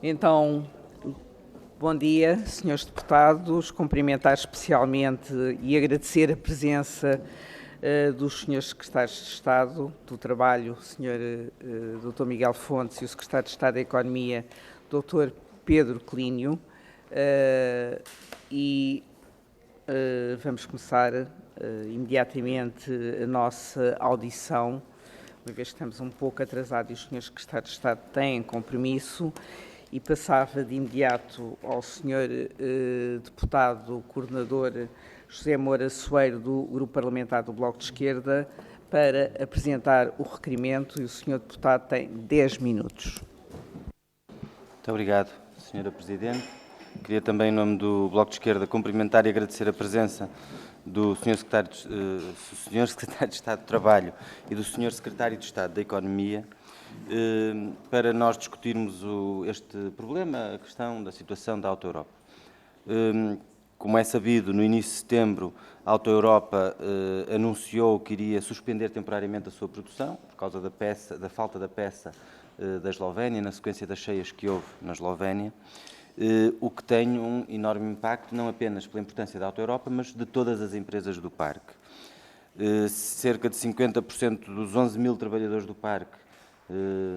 Então, bom dia, senhores deputados, cumprimentar especialmente e agradecer a presença dos senhores secretários de Estado do Trabalho, o senhor Dr. Miguel Fontes e o secretário de Estado da Economia, Dr. Pedro Clínio, vamos começar imediatamente a nossa audição, uma vez que estamos um pouco atrasados e os senhores secretários de Estado têm compromisso, e passava de imediato ao senhor deputado coordenador José Moura Soeiro, do Grupo Parlamentar do Bloco de Esquerda, para apresentar o requerimento, e o senhor deputado tem 10 minutos. Muito obrigado, senhora Presidente. Queria também, em nome do Bloco de Esquerda, cumprimentar e agradecer a presença do Sr. Secretário de Estado do Trabalho e do Sr. Secretário de Estado da Economia, para nós discutirmos este problema, a questão da situação da Auto Europa. Como é sabido, no início de setembro, a Auto Europa anunciou que iria suspender temporariamente a sua produção, por causa da falta da peça da Eslovénia, na sequência das cheias que houve na Eslovénia, o que tem um enorme impacto, não apenas pela importância da Auto Europa, mas de todas as empresas do parque. Cerca de 50% dos 11 mil trabalhadores do parque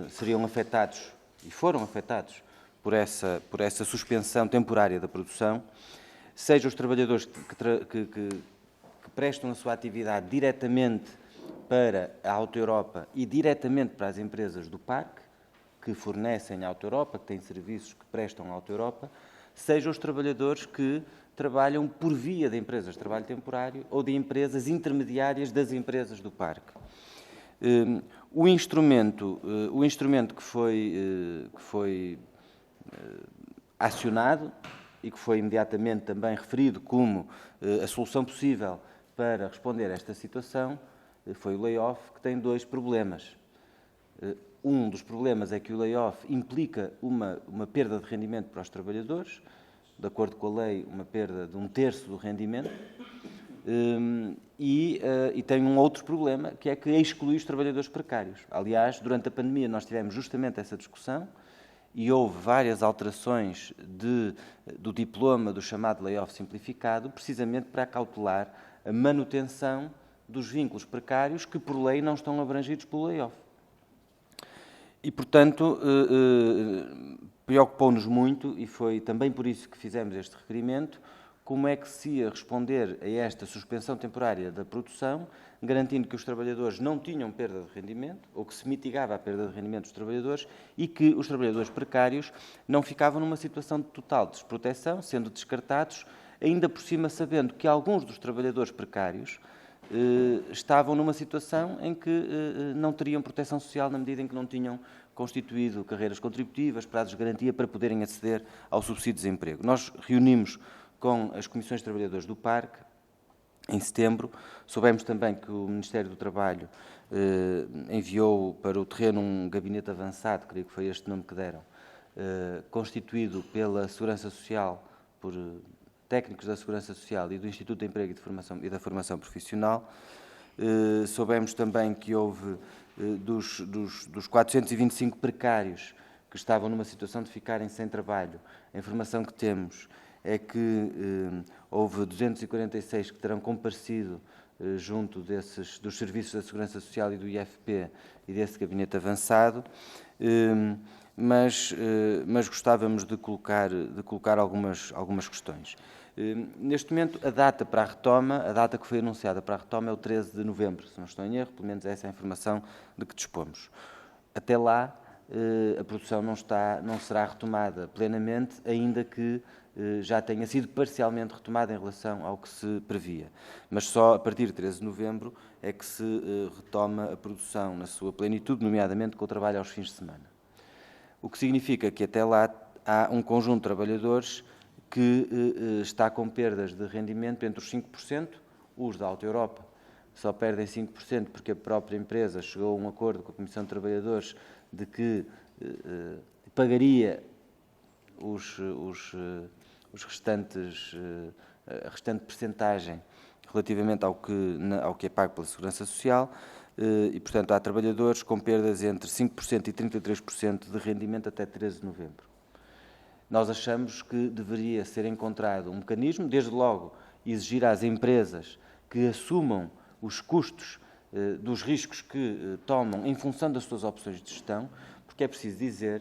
seriam afetados, e foram afetados, por essa suspensão temporária da produção, seja os trabalhadores que prestam a sua atividade diretamente para a Auto Europa e diretamente para as empresas do parque, que fornecem à Auto Europa, que têm serviços que prestam à Auto Europa, seja os trabalhadores que trabalham por via de empresas de trabalho temporário ou de empresas intermediárias das empresas do parque. O instrumento que foi acionado e que foi imediatamente também referido como a solução possível para responder a esta situação foi o layoff, que tem dois problemas. Um dos problemas é que o layoff implica uma perda de rendimento para os trabalhadores, de acordo com a lei, uma perda de 1/3 do rendimento, e tem um outro problema, que é que exclui os trabalhadores precários. Aliás, durante a pandemia nós tivemos justamente essa discussão e houve várias alterações do diploma do chamado layoff simplificado, precisamente para acautelar a manutenção dos vínculos precários que, por lei, não estão abrangidos pelo layoff. E, portanto, preocupou-nos muito, e foi também por isso que fizemos este requerimento, como é que se ia responder a esta suspensão temporária da produção, garantindo que os trabalhadores não tinham perda de rendimento, ou que se mitigava a perda de rendimento dos trabalhadores, e que os trabalhadores precários não ficavam numa situação de total desproteção, sendo descartados, ainda por cima sabendo que alguns dos trabalhadores precários estavam numa situação em que não teriam proteção social na medida em que não tinham constituído carreiras contributivas, prazos de garantia para poderem aceder ao subsídio de desemprego. Nós reunimos com as comissões de trabalhadores do parque em setembro. Soubemos também que o Ministério do Trabalho enviou para o terreno um gabinete avançado, creio que foi este nome que deram, constituído pela Segurança Social, por técnicos da Segurança Social e do Instituto de Emprego e da Formação Profissional. Soubemos também que houve, dos 425 precários que estavam numa situação de ficarem sem trabalho, a informação que temos é que houve 246 que terão comparecido junto dos Serviços da Segurança Social e do IFP e desse gabinete avançado, mas gostávamos de colocar algumas questões. Neste momento, a data para a retoma, a data que foi anunciada para a retoma é o 13 de novembro, se não estou em erro, pelo menos essa é a informação de que dispomos. Até lá, a produção não será retomada plenamente, ainda que já tenha sido parcialmente retomada em relação ao que se previa. Mas só a partir de 13 de novembro é que se retoma a produção na sua plenitude, nomeadamente com o trabalho aos fins de semana. O que significa que até lá há um conjunto de trabalhadores que está com perdas de rendimento entre os 5%, os da Auto Europa só perdem 5% porque a própria empresa chegou a um acordo com a Comissão de Trabalhadores de que pagaria a restante percentagem relativamente ao que é pago pela Segurança Social e, portanto, há trabalhadores com perdas entre 5% e 33% de rendimento até 13 de novembro. Nós achamos que deveria ser encontrado um mecanismo, desde logo exigir às empresas que assumam os custos dos riscos que tomam em função das suas opções de gestão, porque é preciso dizer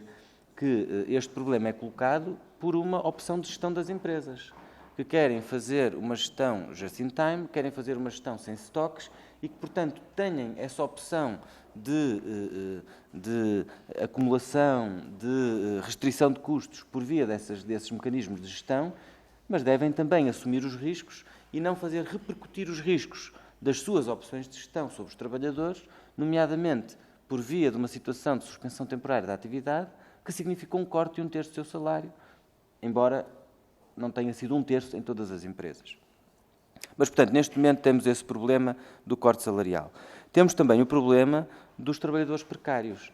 que este problema é colocado por uma opção de gestão das empresas, que querem fazer uma gestão just in time, querem fazer uma gestão sem estoques e que, portanto, tenham essa opção de acumulação, de restrição de custos por via desses mecanismos de gestão, mas devem também assumir os riscos e não fazer repercutir os riscos das suas opções de gestão sobre os trabalhadores, nomeadamente por via de uma situação de suspensão temporária da atividade, que significou um corte de 1/3 do seu salário, embora não tenha sido 1/3 em todas as empresas. Mas, portanto, neste momento temos esse problema do corte salarial. Temos também o problema dos trabalhadores precários.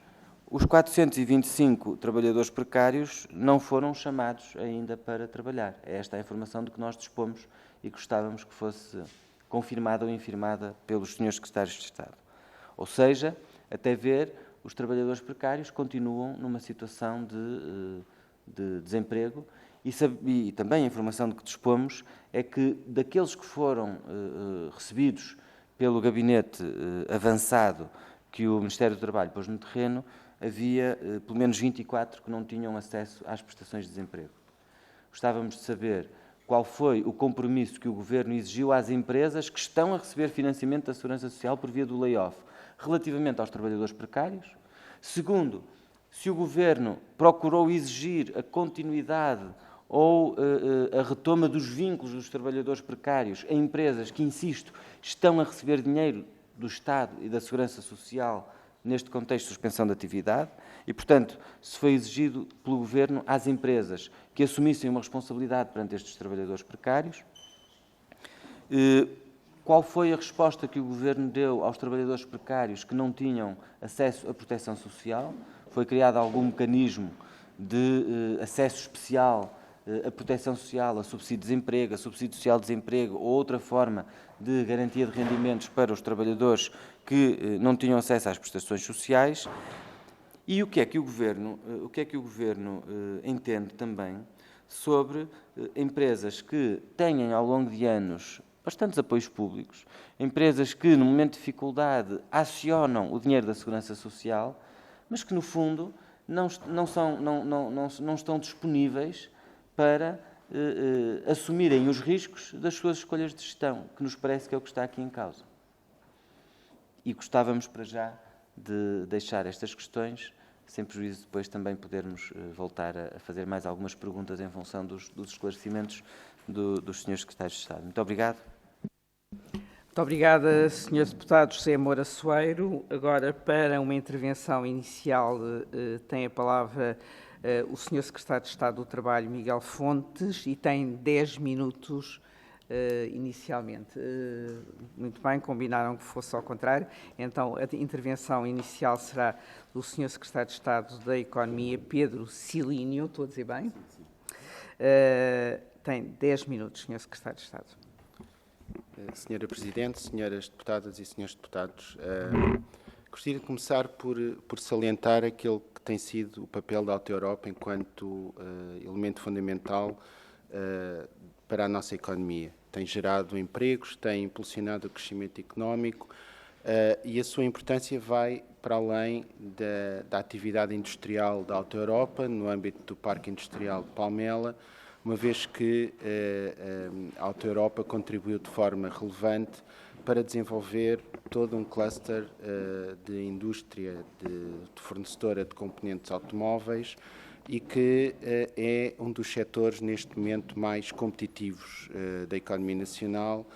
Os 425 trabalhadores precários não foram chamados ainda para trabalhar. É esta a informação de que nós dispomos e gostávamos que fosse confirmada ou infirmada pelos senhores secretários de Estado. Ou seja, até ver, os trabalhadores precários continuam numa situação de desemprego e também a informação de que dispomos é que daqueles que foram recebidos pelo gabinete avançado que o Ministério do Trabalho pôs no terreno, havia pelo menos 24 que não tinham acesso às prestações de desemprego. Gostávamos de saber qual foi o compromisso que o Governo exigiu às empresas que estão a receber financiamento da Segurança Social por via do layoff, relativamente aos trabalhadores precários. Segundo, se o Governo procurou exigir a continuidade ou a retoma dos vínculos dos trabalhadores precários em empresas que, insisto, estão a receber dinheiro do Estado e da Segurança Social neste contexto de suspensão de atividade e, portanto, se foi exigido pelo Governo às empresas que assumissem uma responsabilidade perante estes trabalhadores precários. Qual foi a resposta que o Governo deu aos trabalhadores precários que não tinham acesso à proteção social? Foi criado algum mecanismo de acesso especial à proteção social, a subsídio de desemprego, a subsídio social de desemprego ou outra forma de garantia de rendimentos para os trabalhadores que não tinham acesso às prestações sociais? E o que é que o Governo entende também sobre empresas que têm ao longo de anos bastantes apoios públicos, empresas que no momento de dificuldade acionam o dinheiro da Segurança Social, mas que no fundo não estão disponíveis para assumirem os riscos das suas escolhas de gestão, que nos parece que é o que está aqui em causa. E gostávamos para já de deixar estas questões, sem prejuízo depois também podermos voltar a fazer mais algumas perguntas em função dos esclarecimentos dos senhores secretários de Estado. Muito obrigado. Muito obrigada, Sr. Deputado José Moura Soeiro. Agora, para uma intervenção inicial, tem a palavra o Sr. Secretário de Estado do Trabalho, Miguel Fontes, e tem 10 minutos inicialmente. Muito bem, combinaram que fosse ao contrário. Então, a intervenção inicial será do Sr. Secretário de Estado da Economia, Pedro Silínio. Estou a dizer bem? Sim. Tem 10 minutos, Sr. Secretário de Estado. Senhora Presidente, senhoras deputadas e senhores deputados, gostaria de começar por salientar aquele que tem sido o papel da Alta Europa enquanto elemento fundamental para a nossa economia. Tem gerado empregos, tem impulsionado o crescimento económico e a sua importância vai para além da atividade industrial da Alta Europa, no âmbito do Parque Industrial de Palmela, uma vez que a Alta Europa contribuiu de forma relevante para desenvolver todo um cluster de indústria de fornecedora de componentes automóveis e que é um dos setores neste momento mais competitivos da economia nacional,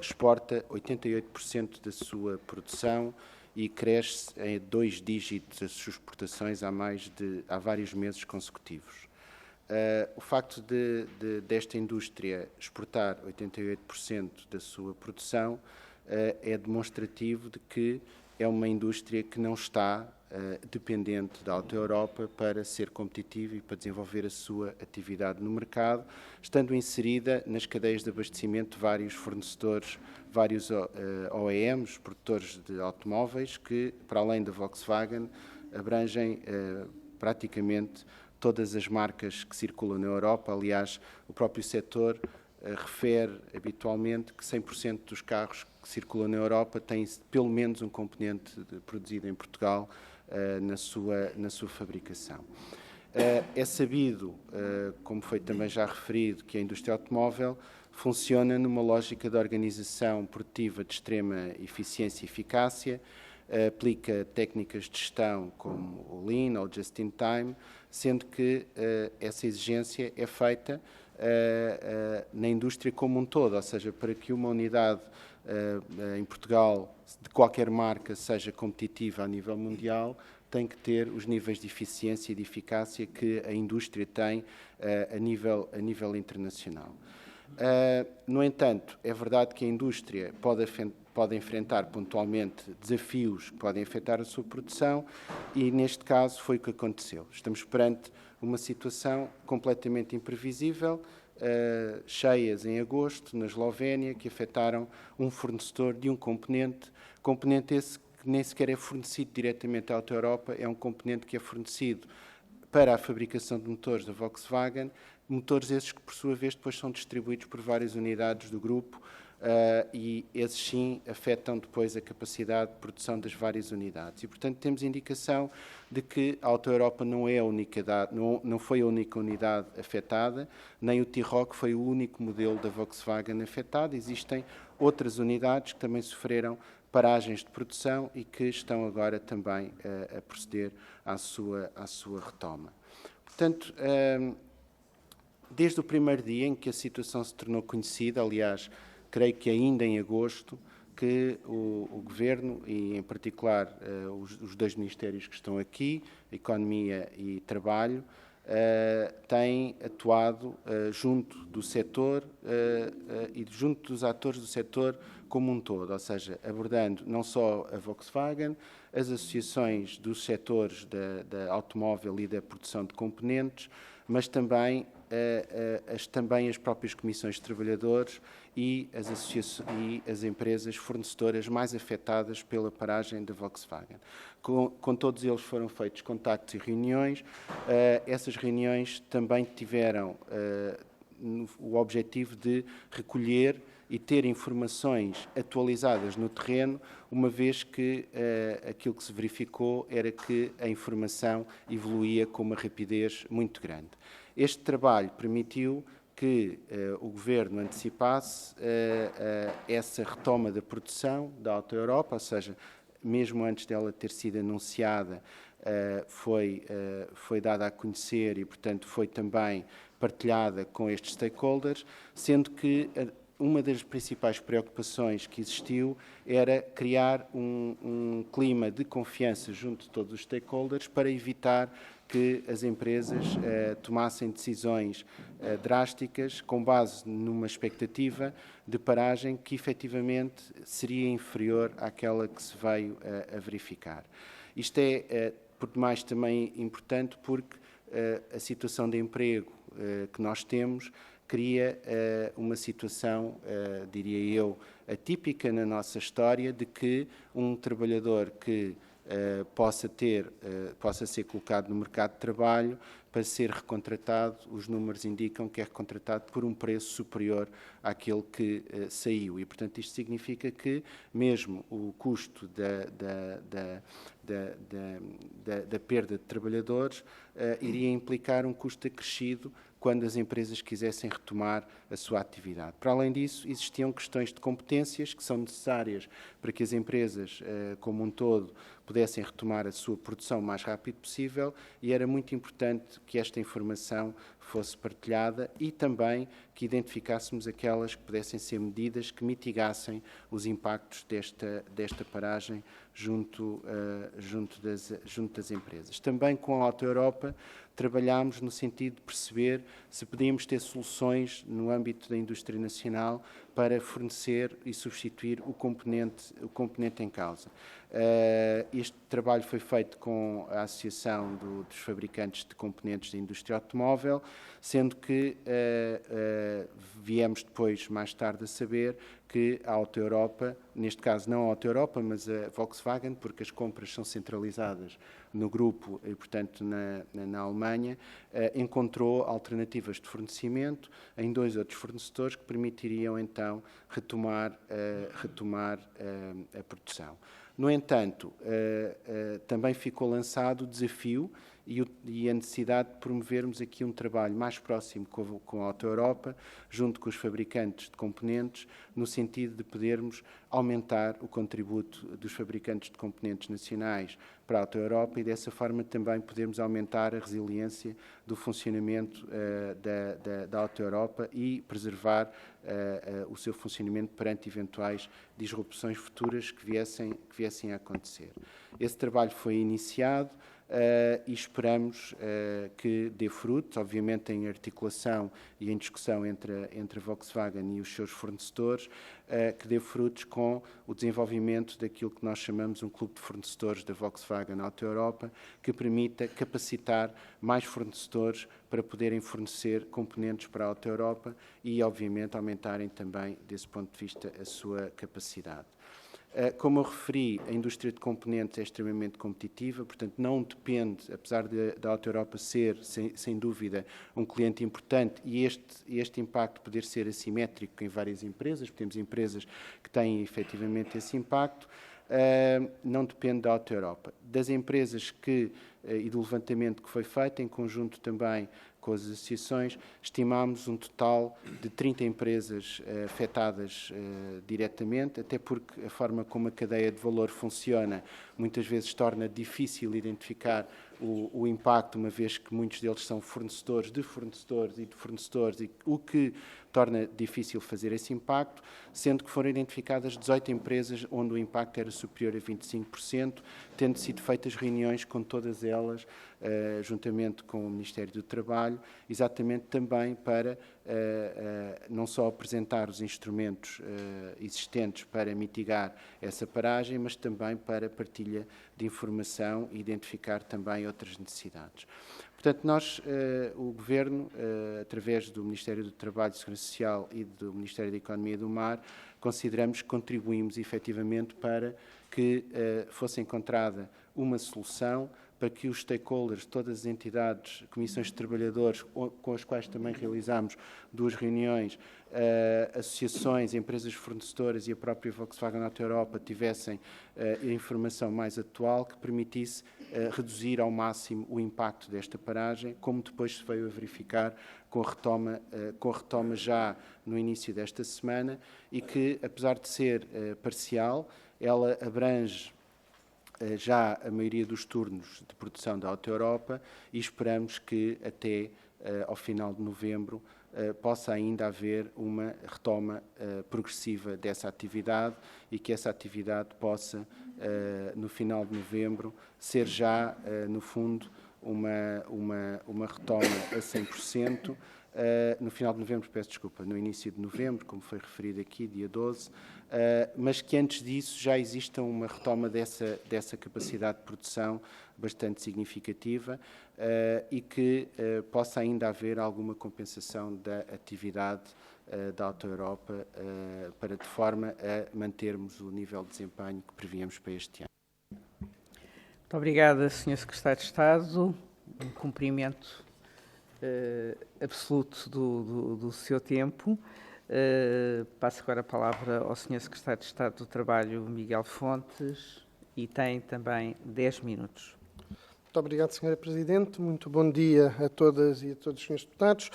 exporta 88% da sua produção e cresce em 2 dígitos as suas exportações há vários meses consecutivos. O facto desta indústria exportar 88% da sua produção é demonstrativo de que é uma indústria que não está dependente da Alta Europa para ser competitiva e para desenvolver a sua atividade no mercado, estando inserida nas cadeias de abastecimento de vários fornecedores, vários OEMs, produtores de automóveis, que, para além da Volkswagen, abrangem praticamente todas as marcas que circulam na Europa. Aliás, o próprio setor refere habitualmente que 100% dos carros que circulam na Europa têm pelo menos um componente produzido em Portugal na sua fabricação. É sabido, como foi também já referido, que a indústria automóvel funciona numa lógica de organização produtiva de extrema eficiência e eficácia, aplica técnicas de gestão como o Lean ou Just in Time, sendo que essa exigência é feita na indústria como um todo, ou seja, para que uma unidade em Portugal de qualquer marca seja competitiva a nível mundial, tem que ter os níveis de eficiência e de eficácia que a indústria tem a nível internacional. No entanto, é verdade que a indústria pode enfrentar pontualmente desafios que podem afetar a sua produção e, neste caso, foi o que aconteceu. Estamos perante uma situação completamente imprevisível, cheias em agosto, na Eslovénia, que afetaram um fornecedor de um componente esse que nem sequer é fornecido diretamente à Auto Europa, é um componente que é fornecido para a fabricação de motores da Volkswagen, motores esses que, por sua vez, depois são distribuídos por várias unidades do grupo e esses sim afetam depois a capacidade de produção das várias unidades. E, portanto, temos indicação de que a Auto Europa não foi a única unidade afetada, nem o T-Roc foi o único modelo da Volkswagen afetado. Existem outras unidades que também sofreram paragens de produção e que estão agora também a proceder à sua retoma. Portanto, desde o primeiro dia em que a situação se tornou conhecida, aliás, creio que ainda em agosto, que o Governo, e em particular os dois ministérios que estão aqui, Economia e Trabalho, têm atuado junto do setor e junto dos atores do setor como um todo, ou seja, abordando não só a Volkswagen, as associações dos setores da automóvel e da produção de componentes, mas também as próprias comissões de trabalhadores e as empresas fornecedoras mais afetadas pela paragem da Volkswagen. Com todos eles foram feitos contactos e reuniões. Essas reuniões também tiveram o objetivo de recolher e ter informações atualizadas no terreno, uma vez que aquilo que se verificou era que a informação evoluía com uma rapidez muito grande. Este trabalho permitiu que o Governo antecipasse essa retoma da produção da Auto Europa, ou seja, mesmo antes dela ter sido anunciada, foi dada a conhecer e, portanto, foi também partilhada com estes stakeholders, sendo que uma das principais preocupações que existiu era criar um clima de confiança junto de todos os stakeholders para evitar que as empresas tomassem decisões drásticas com base numa expectativa de paragem que efetivamente seria inferior àquela que se veio a verificar. Isto é, por demais, também importante porque a situação de emprego que nós temos cria uma situação, diria eu, atípica na nossa história de que um trabalhador que possa ser colocado no mercado de trabalho para ser recontratado, os números indicam que é recontratado por um preço superior àquele que saiu. E, portanto, isto significa que mesmo o custo da perda de trabalhadores iria implicar um custo acrescido quando as empresas quisessem retomar a sua atividade. Para além disso, existiam questões de competências que são necessárias para que as empresas, como um todo, pudessem retomar a sua produção o mais rápido possível e era muito importante que esta informação fosse partilhada e também que identificássemos aquelas que pudessem ser medidas que mitigassem os impactos desta paragem junto das empresas. Também com a Auto Europa trabalhámos no sentido de perceber se podíamos ter soluções no âmbito da indústria nacional para fornecer e substituir o componente em causa. Este trabalho foi feito com a Associação dos Fabricantes de Componentes da Indústria Automóvel, sendo que viemos depois, mais tarde, a saber que a Auto Europa, neste caso não a Auto Europa, mas a Volkswagen, porque as compras são centralizadas no grupo e, portanto, na Alemanha, encontrou alternativas de fornecimento em 2 outros fornecedores que permitiriam, então, retomar a produção. No entanto, também ficou lançado o desafio e a necessidade de promovermos aqui um trabalho mais próximo com a Auto Europa, junto com os fabricantes de componentes, no sentido de podermos aumentar o contributo dos fabricantes de componentes nacionais para a Auto Europa e, dessa forma, também podermos aumentar a resiliência do funcionamento da Auto Europa e preservar o seu funcionamento perante eventuais disrupções futuras que viessem a acontecer. Esse trabalho foi iniciado e esperamos que dê frutos, obviamente em articulação e em discussão entre a Volkswagen e os seus fornecedores, que dê frutos com o desenvolvimento daquilo que nós chamamos um clube de fornecedores da Volkswagen Auto Europa, que permita capacitar mais fornecedores para poderem fornecer componentes para a Auto Europa e, obviamente, aumentarem também, desse ponto de vista, a sua capacidade. Como eu referi, a indústria de componentes é extremamente competitiva, portanto não depende, apesar da Auto Europa ser, sem dúvida, um cliente importante e este impacto poder ser assimétrico em várias empresas, temos empresas que têm efetivamente esse impacto, não depende da Auto Europa. Das empresas e do levantamento que foi feito, em conjunto também com as associações, estimámos um total de 30 empresas afetadas diretamente, até porque a forma como a cadeia de valor funciona muitas vezes torna difícil identificar o impacto, uma vez que muitos deles são fornecedores de fornecedores e de fornecedores, e o que torna difícil fazer esse impacto, sendo que foram identificadas 18 empresas onde o impacto era superior a 25%, tendo sido feitas reuniões com todas elas, juntamente com o Ministério do Trabalho, exatamente também para não só apresentar os instrumentos existentes para mitigar essa paragem, mas também para partilha de informação e identificar também outras necessidades. Portanto, nós, o Governo, através do Ministério do Trabalho e Segurança Social e do Ministério da Economia e do Mar, consideramos que contribuímos efetivamente para que fosse encontrada uma solução para que os stakeholders, todas as entidades, comissões de trabalhadores, com as quais também realizámos 2 reuniões, associações, empresas fornecedoras e a própria Volkswagen Auto Europa tivessem a informação mais atual que permitisse reduzir ao máximo o impacto desta paragem, como depois se veio a verificar com a retoma já no início desta semana e que, apesar de ser parcial, ela abrange já a maioria dos turnos de produção da Auto Europa e esperamos que até ao final de novembro possa ainda haver uma retoma progressiva dessa atividade e que essa atividade possa, no final de novembro, ser já, no fundo, uma retoma a 100%. No final de novembro, peço desculpa, no início de novembro, como foi referido aqui, dia 12, mas que antes disso já exista uma retoma dessa capacidade de produção bastante significativa e que possa ainda haver alguma compensação da atividade da Auto Europa para de forma a mantermos o nível de desempenho que prevíamos para este ano. Muito obrigada, Sr. Secretário de Estado. Um cumprimento absoluto do seu tempo. Passo agora a palavra ao Sr. Secretário de Estado do Trabalho, Miguel Fontes, e tem também 10 minutos. Muito obrigado, Sra. Presidente. Muito bom dia a todas e a todos os Srs. Deputados.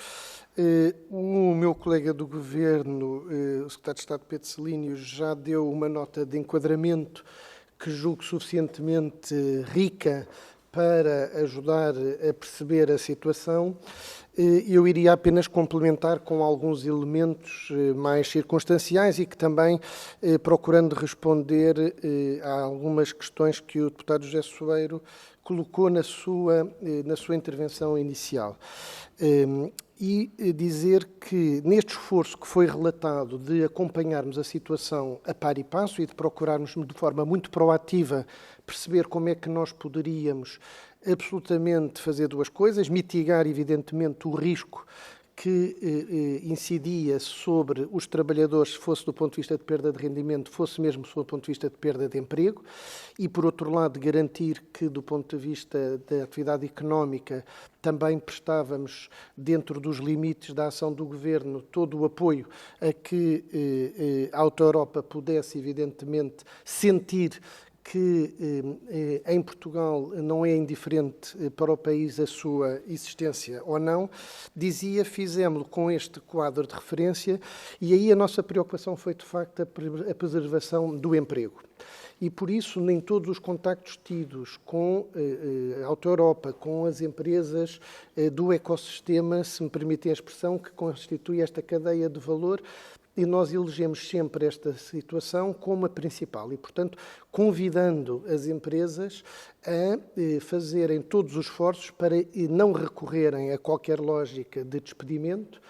O meu colega do Governo, o Secretário de Estado Pedro Celínio, já deu uma nota de enquadramento que julgo suficientemente rica para ajudar a perceber a situação. Eu iria apenas complementar com alguns elementos mais circunstanciais e que também procurando responder a algumas questões que o deputado José Soeiro colocou na sua intervenção inicial. E dizer que neste esforço que foi relatado de acompanharmos a situação a par e passo e de procurarmos de forma muito proativa perceber como é que nós poderíamos absolutamente fazer 2 coisas, mitigar evidentemente o risco que incidia sobre os trabalhadores, fosse do ponto de vista de perda de rendimento, fosse mesmo do ponto de vista de perda de emprego, e, por outro lado, garantir que, do ponto de vista da atividade económica, também prestávamos, dentro dos limites da ação do Governo, todo o apoio a que a Auto Europa pudesse, evidentemente, sentir que em Portugal não é indiferente para o país a sua existência ou não, dizia, fizemos-lo com este quadro de referência, e aí a nossa preocupação foi, de facto, a preservação do emprego. E, por isso, nem todos os contactos tidos com a Auto Europa, com as empresas do ecossistema, se me permitem a expressão, que constitui esta cadeia de valor, e nós elegemos sempre esta situação como a principal e, portanto, convidando as empresas a fazerem todos os esforços para não recorrerem a qualquer lógica de despedimento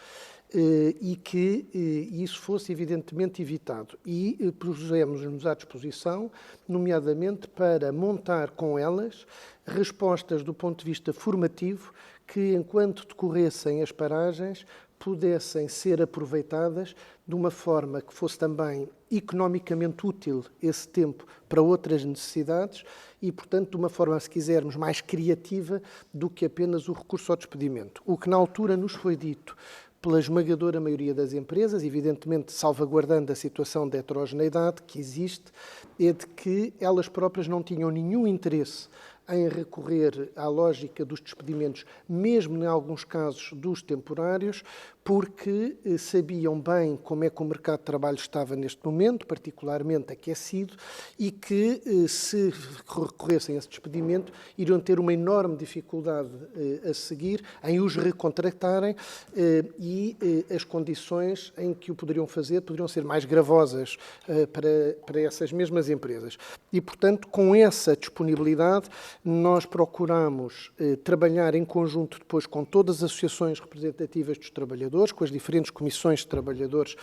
e que isso fosse evidentemente evitado. E pusemos-nos à disposição, nomeadamente para montar com elas respostas do ponto de vista formativo que, enquanto decorressem as paragens, pudessem ser aproveitadas de uma forma que fosse também economicamente útil esse tempo para outras necessidades e, portanto, de uma forma, se quisermos, mais criativa do que apenas o recurso ao despedimento. O que na altura nos foi dito pela esmagadora maioria das empresas, evidentemente salvaguardando a situação de heterogeneidade que existe, é de que elas próprias não tinham nenhum interesse em recorrer à lógica dos despedimentos, mesmo em alguns casos dos temporários, porque sabiam bem como é que o mercado de trabalho estava neste momento, particularmente aquecido, e que se recorressem a esse despedimento iriam ter uma enorme dificuldade a seguir em os recontratarem e as condições em que o poderiam fazer poderiam ser mais gravosas para essas mesmas empresas. E, portanto, com essa disponibilidade, nós procuramos trabalhar em conjunto depois com todas as associações representativas dos trabalhadores, com as diferentes comissões de trabalhadores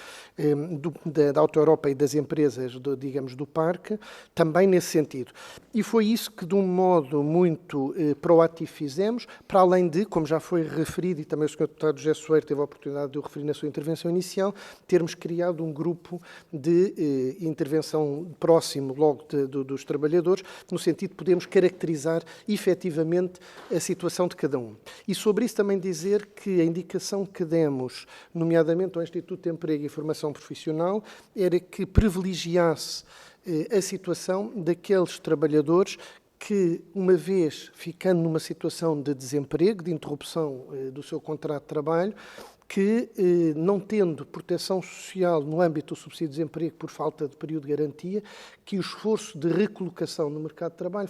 da Auto Europa e das empresas, digamos, do parque, também nesse sentido. E foi isso que, de um modo muito proativo, fizemos, para além de, como já foi referido, e também o Sr. Deputado José Soeiro teve a oportunidade de o referir na sua intervenção inicial, termos criado um grupo de intervenção próximo logo dos trabalhadores, no sentido de podermos caracterizar efetivamente a situação de cada um. E sobre isso também dizer que a indicação que demos, nomeadamente ao Instituto de Emprego e Formação Profissional, era que privilegiasse a situação daqueles trabalhadores que, uma vez ficando numa situação de desemprego, de interrupção do seu contrato de trabalho, que, não tendo proteção social no âmbito do subsídio de desemprego por falta de período de garantia, que o esforço de recolocação no mercado de trabalho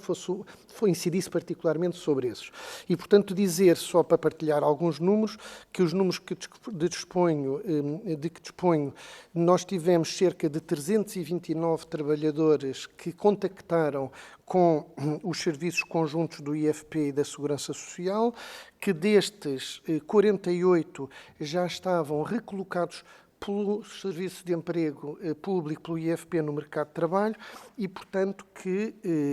incidisse particularmente sobre esses. E, portanto, dizer, só para partilhar alguns números, que os números de que disponho, nós tivemos cerca de 329 trabalhadores que contactaram com os serviços conjuntos do IFP e da Segurança Social, que destes 48 já estavam recolocados pelo Serviço de Emprego Público, pelo IFP, no mercado de trabalho e, portanto,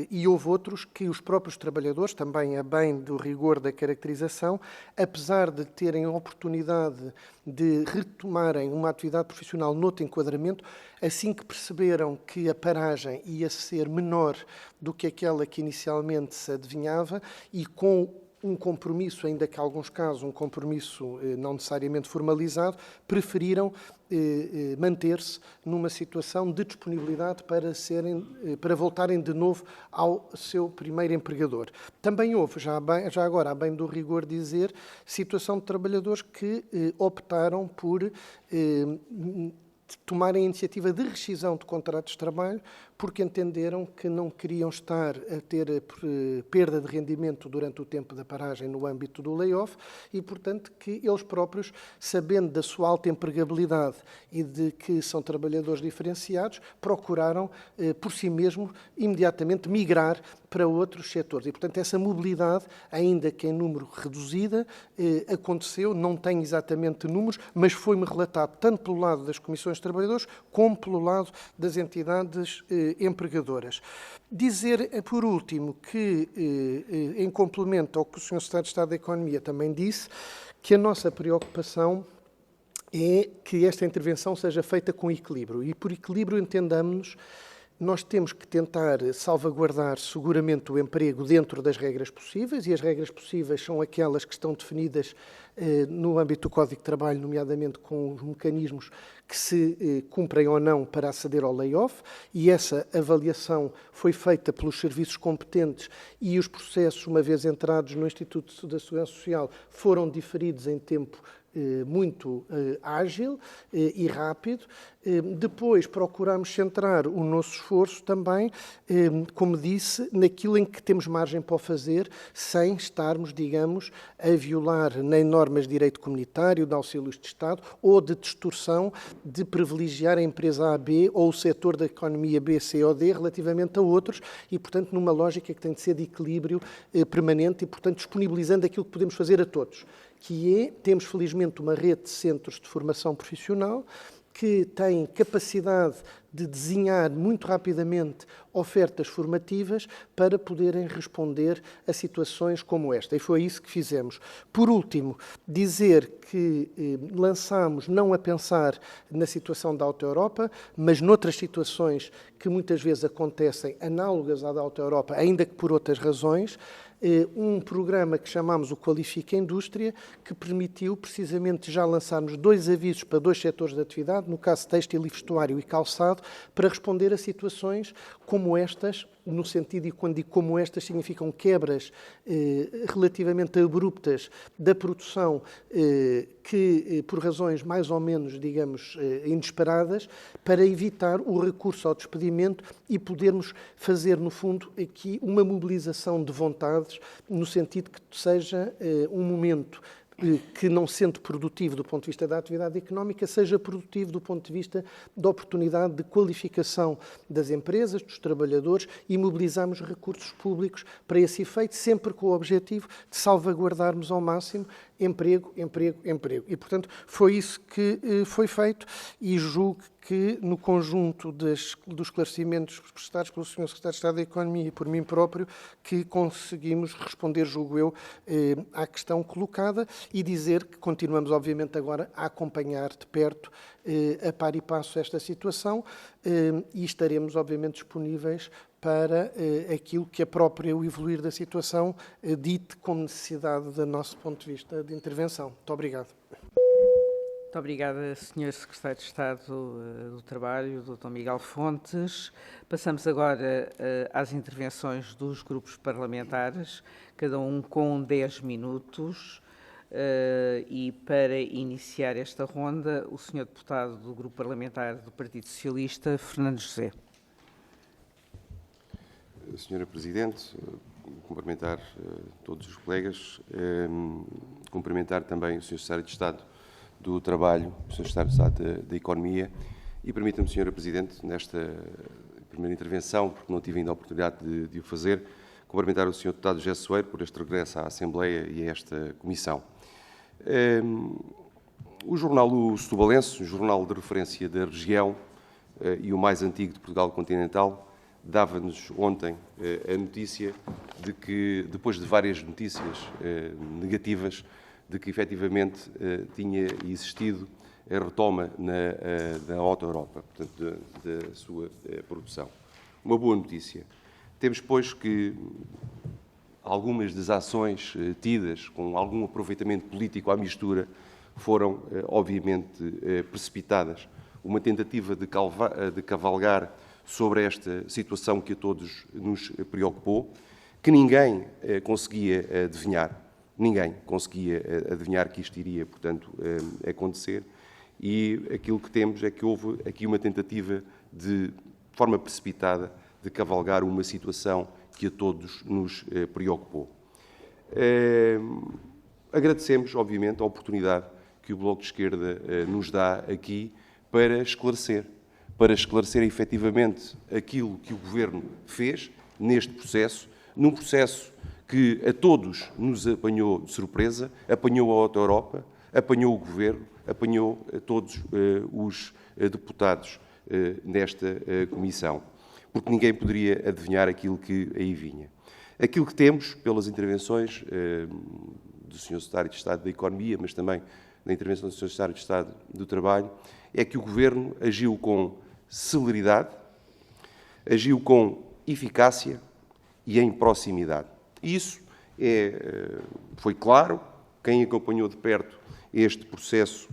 e houve outros que os próprios trabalhadores, também a bem do rigor da caracterização, apesar de terem a oportunidade de retomarem uma atividade profissional noutro enquadramento, assim que perceberam que a paragem ia ser menor do que aquela que inicialmente se adivinhava e com um compromisso, ainda que em alguns casos um compromisso não necessariamente formalizado, preferiram manter-se numa situação de disponibilidade para voltarem de novo ao seu primeiro empregador. Também houve, já agora, a bem do rigor dizer, situação de trabalhadores que optaram por tomarem a iniciativa de rescisão de contratos de trabalho porque entenderam que não queriam estar a ter perda de rendimento durante o tempo da paragem no âmbito do layoff e, portanto, que eles próprios, sabendo da sua alta empregabilidade e de que são trabalhadores diferenciados, procuraram, por si mesmo, imediatamente migrar para outros setores. E, portanto, essa mobilidade, ainda que em número reduzida, aconteceu, não tenho exatamente números, mas foi-me relatado tanto pelo lado das comissões de trabalhadores como pelo lado das entidades empregadoras. Dizer, por último, que, em complemento ao que o Sr. Secretário de Estado da Economia também disse, que a nossa preocupação é que esta intervenção seja feita com equilíbrio. E por equilíbrio entendamos-nos, nós temos que tentar salvaguardar seguramente o emprego dentro das regras possíveis, e as regras possíveis são aquelas que estão definidas no âmbito do Código de Trabalho, nomeadamente com os mecanismos que se cumprem ou não para aceder ao layoff, e essa avaliação foi feita pelos serviços competentes e os processos, uma vez entrados no Instituto da Segurança Social, foram diferidos em tempo muito ágil e rápido. Depois procuramos centrar o nosso esforço também, como disse, naquilo em que temos margem para o fazer, sem estarmos, digamos, a violar nem normas de direito comunitário, de auxílios de Estado, ou de distorção de privilegiar a empresa A, B ou o setor da economia B, C ou D relativamente a outros, e, portanto, numa lógica que tem de ser de equilíbrio permanente e, portanto, disponibilizando aquilo que podemos fazer a todos, que é, temos felizmente uma rede de centros de formação profissional que têm capacidade de desenhar muito rapidamente ofertas formativas para poderem responder a situações como esta. E foi isso que fizemos. Por último, dizer que lançámos, não a pensar na situação da Auto Europa, mas noutras situações que muitas vezes acontecem análogas à da Auto Europa, ainda que por outras razões, um programa que chamámos o Qualifica Indústria, que permitiu precisamente já lançarmos 2 avisos para 2 setores de atividade, no caso têxtil e vestuário e calçado, para responder a situações como estas, no sentido, e quando digo como estas, significam quebras relativamente abruptas da produção que, por razões mais ou menos, digamos, inesperadas, para evitar o recurso ao despedimento e podermos fazer, no fundo, aqui uma mobilização de vontades, no sentido que seja um momento que, não sendo produtivo do ponto de vista da atividade económica, seja produtivo do ponto de vista da oportunidade de qualificação das empresas, dos trabalhadores, e mobilizarmos recursos públicos para esse efeito, sempre com o objetivo de salvaguardarmos ao máximo emprego, emprego, emprego. E, portanto, foi isso que foi feito, e julgo que, no conjunto dos esclarecimentos prestados pelo Sr. Secretário de Estado da Economia e por mim próprio, que conseguimos responder, julgo eu, à questão colocada, e dizer que continuamos, obviamente, agora a acompanhar de perto, a par e passo, esta situação, e estaremos, obviamente, disponíveis para aquilo que a própria o evoluir da situação dite como necessidade do nosso ponto de vista de intervenção. Muito obrigado. Muito obrigada, Sr. Secretário de Estado do Trabalho, Dr. Miguel Fontes. Passamos agora às intervenções dos grupos parlamentares, cada um com 10 minutos. E para iniciar esta ronda, o Sr. Deputado do Grupo Parlamentar do Partido Socialista, Fernando José. Senhora Presidente, cumprimentar todos os colegas, cumprimentar também o Sr. Secretário de Estado do Trabalho, o Sr. Secretário de Estado da Economia, e permita-me, Senhora Presidente, nesta primeira intervenção, porque não tive ainda a oportunidade de o fazer, cumprimentar o Sr. Deputado José Soeiro por este regresso à Assembleia e a esta Comissão. O jornal O Setubalense, um jornal de referência da região e o mais antigo de Portugal continental, dava-nos ontem a notícia de que, depois de várias notícias negativas, de que efetivamente tinha existido a retoma da Auto Europa, portanto, da sua produção. Uma boa notícia. Temos, pois, que algumas das ações tidas com algum aproveitamento político à mistura foram, obviamente, precipitadas. Uma tentativa de cavalgar sobre esta situação que a todos nos preocupou, que ninguém conseguia adivinhar. Ninguém conseguia adivinhar que isto iria, portanto, acontecer. E aquilo que temos é que houve aqui uma tentativa de forma precipitada de cavalgar uma situação que a todos nos preocupou. Agradecemos, obviamente, a oportunidade que o Bloco de Esquerda nos dá aqui para esclarecer efetivamente aquilo que o Governo fez neste processo, num processo que a todos nos apanhou de surpresa, apanhou a Auto-Europa, apanhou o Governo, apanhou a todos os deputados nesta comissão, porque ninguém poderia adivinhar aquilo que aí vinha. Aquilo que temos, pelas intervenções do Sr. Secretário de Estado da Economia, mas também na intervenção do Sr. Secretário de Estado do Trabalho, é que o Governo agiu com celeridade, agiu com eficácia e em proximidade. Isso foi claro, quem acompanhou de perto este processo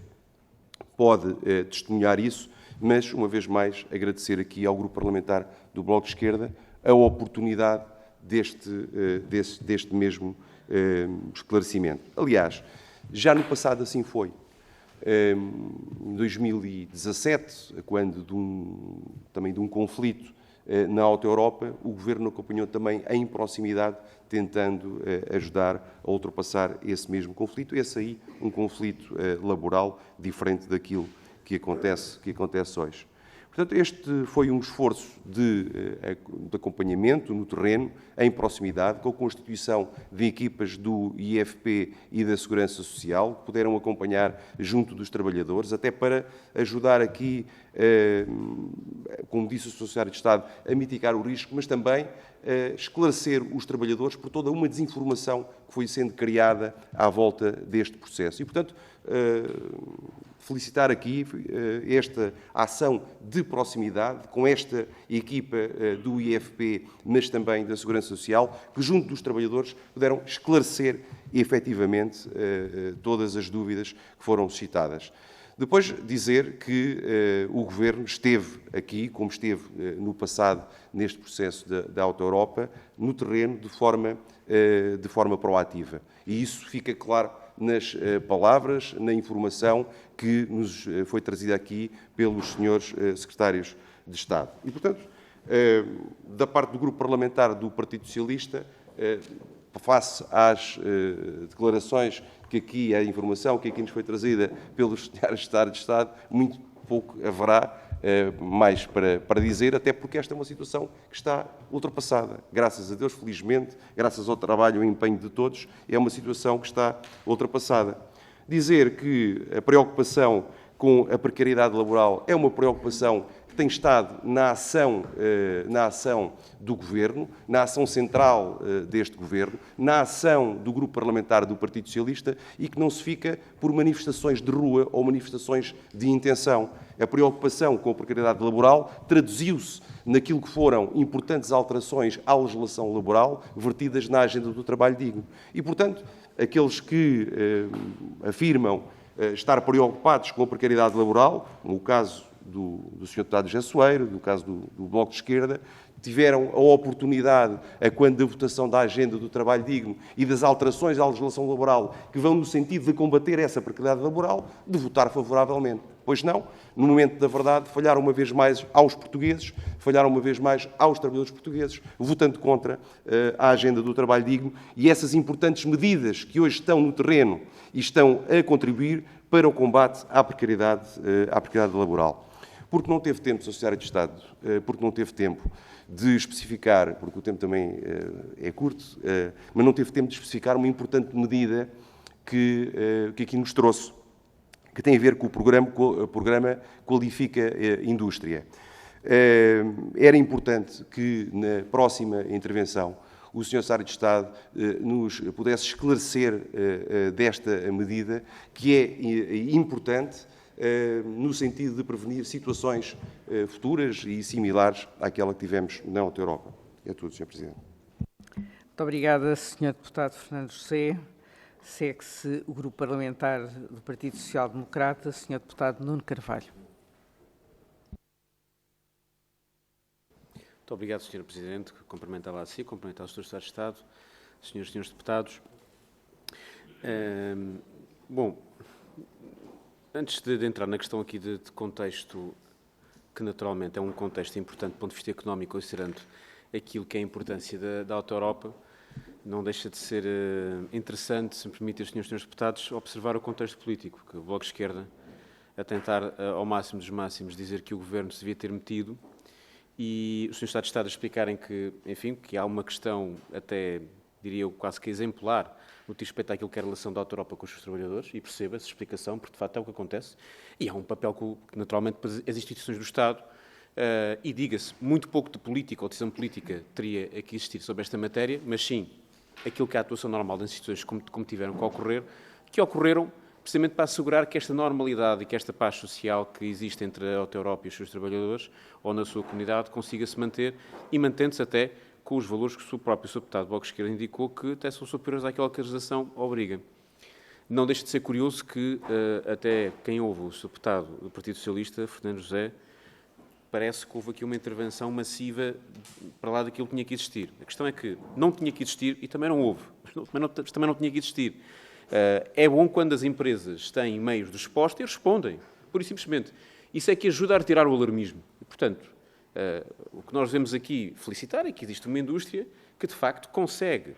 pode testemunhar isso, mas, uma vez mais, agradecer aqui ao Grupo Parlamentar do Bloco de Esquerda a oportunidade deste mesmo esclarecimento. Aliás, já no passado assim foi. Em 2017, quando também de um conflito na Auto-Europa, o Governo acompanhou também em proximidade, tentando ajudar a ultrapassar esse mesmo conflito. Esse aí, um conflito laboral diferente daquilo que acontece hoje. Portanto, este foi um esforço de acompanhamento no terreno, em proximidade, com a constituição de equipas do IFP e da Segurança Social, que puderam acompanhar junto dos trabalhadores, até para ajudar aqui, como disse o Sr. Secretário de Estado, a mitigar o risco, mas também esclarecer os trabalhadores por toda uma desinformação que foi sendo criada à volta deste processo. E, portanto, felicitar aqui esta ação de proximidade com esta equipa do IFP, mas também da Segurança Social, que junto dos trabalhadores puderam esclarecer efetivamente todas as dúvidas que foram suscitadas. Depois dizer que o Governo esteve aqui, como esteve no passado neste processo da Auto-Europa, no terreno de forma proativa. E isso fica claro nas palavras, na informação que nos foi trazida aqui pelos senhores secretários de Estado. E, portanto, da parte do Grupo Parlamentar do Partido Socialista, face às declarações que aqui, a informação que aqui nos foi trazida pelos senhores secretários de Estado, muito pouco haverá mais para dizer, até porque esta é uma situação que está ultrapassada. Graças a Deus, felizmente, graças ao trabalho e ao empenho de todos, é uma situação que está ultrapassada. Dizer que a preocupação com a precariedade laboral é uma preocupação que tem estado na ação do Governo, na ação central deste Governo, na ação do Grupo Parlamentar do Partido Socialista e que não se fica por manifestações de rua ou manifestações de intenção. A preocupação com a precariedade laboral traduziu-se naquilo que foram importantes alterações à legislação laboral vertidas na agenda do trabalho digno. E, portanto, aqueles que afirmam estar preocupados com a precariedade laboral, no caso do Sr. Deputado José Soeiro, no caso do Bloco de Esquerda, tiveram a oportunidade, quando da votação da agenda do trabalho digno e das alterações à legislação laboral que vão no sentido de combater essa precariedade laboral, de votar favoravelmente. Pois não, no momento da verdade, falharam uma vez mais aos portugueses, falharam uma vez mais aos trabalhadores portugueses, votando contra a agenda do trabalho digno e essas importantes medidas que hoje estão no terreno e estão a contribuir para o combate à precariedade laboral. Porque não teve tempo, Sr. Secretário de Estado, porque não teve tempo de especificar, porque o tempo também é curto, mas não teve tempo de especificar uma importante medida que aqui nos trouxe, que tem a ver com o programa Qualifica Indústria. Era importante que, na próxima intervenção, o Sr. Secretário de Estado nos pudesse esclarecer desta medida, que é importante no sentido de prevenir situações futuras e similares àquela que tivemos na Auto-Europa. É tudo, Sr. Presidente. Muito obrigada, Sr. Deputado Fernando José. Segue-se o Grupo Parlamentar do Partido Social Democrata, Sr. Deputado Nuno Carvalho. Muito obrigado, Sr. Presidente. Cumprimentá-la a si, cumprimentar os Srs. de Estado, Senhoras e Senhores Deputados. Bom, antes de entrar na questão aqui de contexto, que naturalmente é um contexto importante do ponto de vista económico, considerando aquilo que é a importância da Auto-Europa, não deixa de ser interessante, se me permitem, Senhoras e Senhores Deputados, observar o contexto político, que o Bloco de Esquerda, a tentar ao máximo dos máximos dizer que o Governo se devia ter metido e os Srs. Secretários de Estado explicarem que, enfim, que há uma questão até, diria eu, quase que exemplar no que diz respeito àquilo que é a relação da Auto-Europa com os seus trabalhadores, e perceba essa explicação, porque de facto é o que acontece, e há um papel que naturalmente as instituições do Estado, e diga-se, muito pouco de política ou decisão política teria aqui existir sobre esta matéria, mas sim, aquilo que é a atuação normal das instituições como tiveram que ocorreram precisamente para assegurar que esta normalidade e que esta paz social que existe entre a Auto-Europa e os seus trabalhadores, ou na sua comunidade, consiga-se manter, e mantendo-se até com os valores que o próprio Sr. Deputado do Bloco de Esquerda indicou que até são superiores àquela que a legislação obriga. Não deixa de ser curioso que até quem ouve o Sr. Deputado do Partido Socialista, Fernando José, parece que houve aqui uma intervenção massiva para lá daquilo que tinha que existir. A questão é que não tinha que existir e também não houve. Também não tinha que existir. É bom quando as empresas têm meios de resposta e respondem, pura e simplesmente. Isso é que ajuda a retirar o alarmismo. E, portanto, o que nós devemos aqui felicitar é que existe uma indústria que, de facto, consegue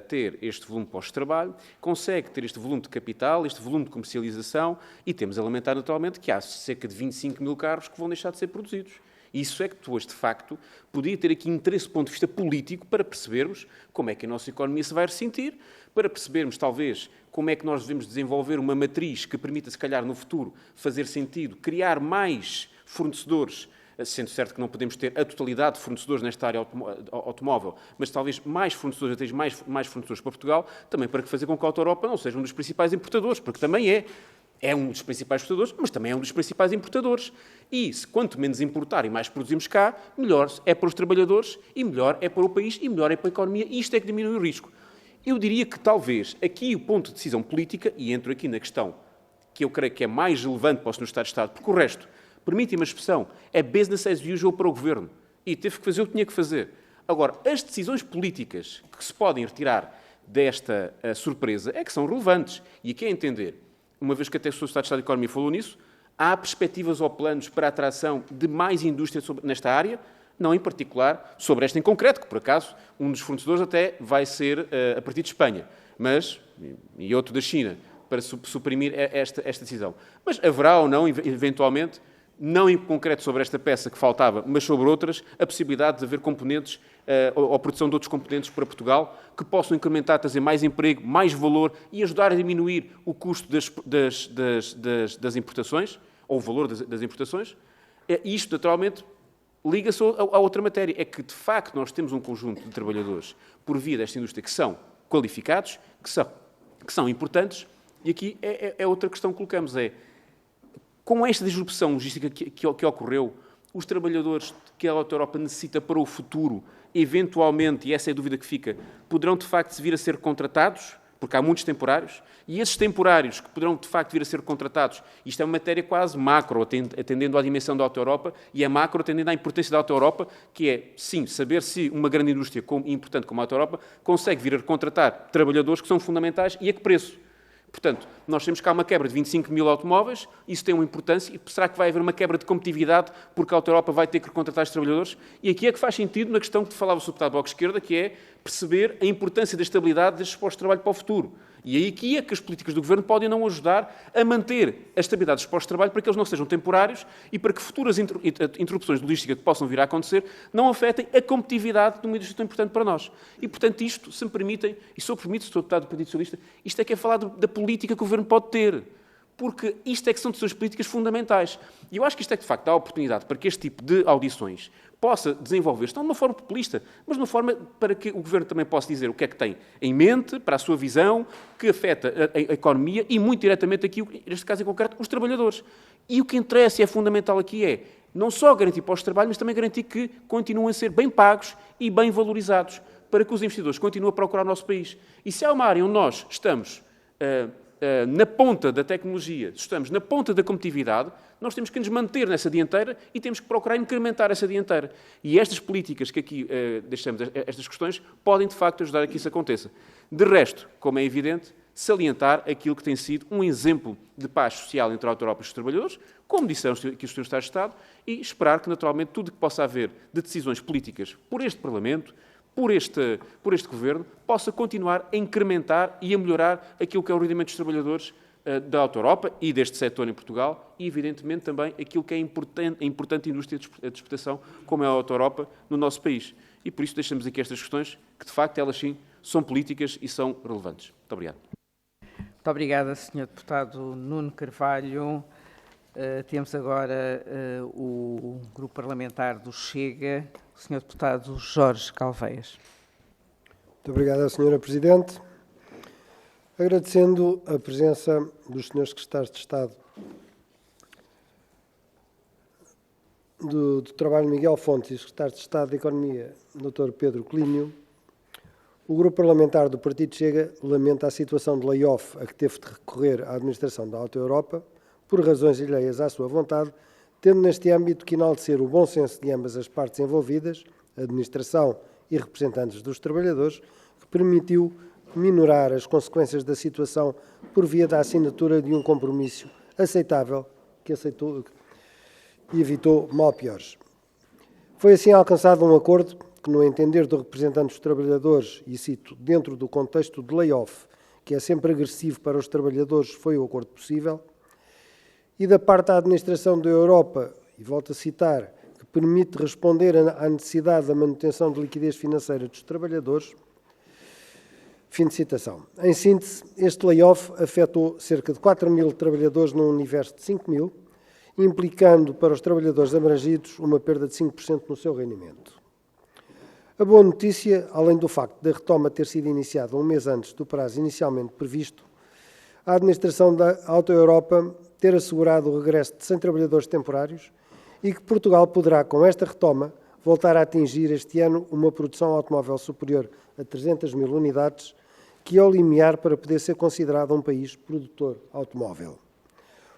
ter este volume de postos de trabalho, consegue ter este volume de capital, este volume de comercialização, e temos a lamentar, naturalmente, que há cerca de 25 mil carros que vão deixar de ser produzidos. Isso é que depois, de facto, podia ter aqui interesse do ponto de vista político para percebermos como é que a nossa economia se vai ressentir, para percebermos, talvez, como é que nós devemos desenvolver uma matriz que permita, se calhar, no futuro, fazer sentido, criar mais fornecedores, sendo certo que não podemos ter a totalidade de fornecedores nesta área automóvel, mas talvez mais fornecedores, até mais fornecedores para Portugal, também para fazer com que a Auto-Europa não seja um dos principais importadores, porque também é um dos principais exportadores, mas também é um dos principais importadores. E quanto menos importar e mais produzimos cá, melhor é para os trabalhadores, e melhor é para o país, e melhor é para a economia, e isto é que diminui o risco. Eu diria que talvez aqui o ponto de decisão política, e entro aqui na questão que eu creio que é mais relevante para o Sr. Secretário de Estado, porque o resto, permite-me a expressão, é business as usual para o Governo. E teve que fazer o que tinha que fazer. Agora, as decisões políticas que se podem retirar desta surpresa é que são relevantes. E aqui é entender, uma vez que até o Sr. Secretário de Estado de Economia falou nisso, há perspectivas ou planos para a atração de mais indústria nesta área, não em particular sobre esta em concreto, que por acaso um dos fornecedores até vai ser a partir de Espanha, e outro da China, para suprimir esta decisão. Mas haverá ou não, eventualmente, não em concreto sobre esta peça que faltava, mas sobre outras, a possibilidade de haver componentes ou produção de outros componentes para Portugal que possam incrementar, trazer mais emprego, mais valor e ajudar a diminuir o custo das importações, ou o valor das importações. Isto, naturalmente, liga-se a outra matéria. É que, de facto, nós temos um conjunto de trabalhadores por via desta indústria que são qualificados, que são importantes, e aqui é outra questão que colocamos, com esta disrupção logística que ocorreu, os trabalhadores que a Auto-Europa necessita para o futuro, eventualmente, e essa é a dúvida que fica, poderão de facto vir a ser contratados, porque há muitos temporários, e esses temporários que poderão de facto vir a ser contratados, isto é uma matéria quase macro, atendendo à dimensão da Auto-Europa, e é macro atendendo à importância da Auto-Europa, que é, sim, saber se uma grande indústria importante como a Auto-Europa consegue vir a contratar trabalhadores que são fundamentais e a que preço. Portanto, nós temos cá uma quebra de 25 mil automóveis, isso tem uma importância, e será que vai haver uma quebra de competitividade porque a Auto-Europa vai ter que contratar estes trabalhadores? E aqui é que faz sentido na questão que falava o Sr. Deputado do Bloco de Esquerda, que é perceber a importância da estabilidade destes postos de trabalho para o futuro. E aí aqui é que as políticas do Governo podem não ajudar a manter a estabilidade dos postos de trabalho para que eles não sejam temporários e para que futuras interrupções de logística que possam vir a acontecer não afetem a competitividade de uma indústria tão importante para nós. E, portanto, isto, se me permitem, e se eu permito, Sr. Deputado do Partido Socialista, isto é que é falar da política que o Governo pode ter. Porque isto é que são decisões políticas fundamentais. E eu acho que isto é que, de facto, dá a oportunidade para que este tipo de audições possa desenvolver-se, não de uma forma populista, mas de uma forma para que o Governo também possa dizer o que é que tem em mente, para a sua visão, que afeta a economia e, muito diretamente aqui, neste caso em concreto, os trabalhadores. E o que interessa e é fundamental aqui é não só garantir postos de trabalho, mas também garantir que continuem a ser bem pagos e bem valorizados, para que os investidores continuem a procurar o nosso país. E se há uma área onde nós estamos na ponta da tecnologia, estamos na ponta da competitividade, nós temos que nos manter nessa dianteira e temos que procurar incrementar essa dianteira. E estas políticas que aqui deixamos, estas questões, podem de facto ajudar a que isso aconteça. De resto, como é evidente, salientar aquilo que tem sido um exemplo de paz social entre a Auto-Europa e os trabalhadores, como disseram aqui os Srs. Secretários de Estado, e esperar que, naturalmente, tudo o que possa haver de decisões políticas por este Parlamento, por este Governo, possa continuar a incrementar e a melhorar aquilo que é o rendimento dos trabalhadores da Auto-Europa e deste setor em Portugal e, evidentemente, também aquilo que é a importante indústria de exportação, como é a Auto-Europa, no nosso país. E, por isso, deixamos aqui estas questões que, de facto, elas sim são políticas e são relevantes. Muito obrigado. Muito obrigada, Sr. Deputado Nuno Carvalho. Temos agora o Grupo Parlamentar do Chega, o Sr. Deputado Jorge Calveias. Muito obrigado, Sra. Presidente. Agradecendo a presença dos Srs. Secretários de Estado do Trabalho, Miguel Fontes, e Secretário de Estado da Economia, Dr. Pedro Clínio, o Grupo Parlamentar do Partido Chega lamenta a situação de layoff a que teve de recorrer a administração da Auto-Europa, por razões alheias à sua vontade, tendo neste âmbito que enaltecer o bom senso de ambas as partes envolvidas, administração e representantes dos trabalhadores, que permitiu minorar as consequências da situação por via da assinatura de um compromisso aceitável que aceitou e evitou mal piores. Foi assim alcançado um acordo que, no entender do representante dos trabalhadores, e cito, dentro do contexto de layoff, que é sempre agressivo para os trabalhadores, foi o acordo possível, e da parte da administração da Europa, e volto a citar, que permite responder à necessidade da manutenção de liquidez financeira dos trabalhadores. Fim de citação. Em síntese, este layoff afetou cerca de 4 mil trabalhadores num universo de 5 mil, implicando para os trabalhadores abrangidos uma perda de 5% no seu rendimento. A boa notícia, além do facto da retoma ter sido iniciada um mês antes do prazo inicialmente previsto, a administração da Auto-Europa ter assegurado o regresso de 100 trabalhadores temporários e que Portugal poderá, com esta retoma, voltar a atingir este ano uma produção automóvel superior a 300 mil unidades, que é o limiar para poder ser considerado um país produtor automóvel.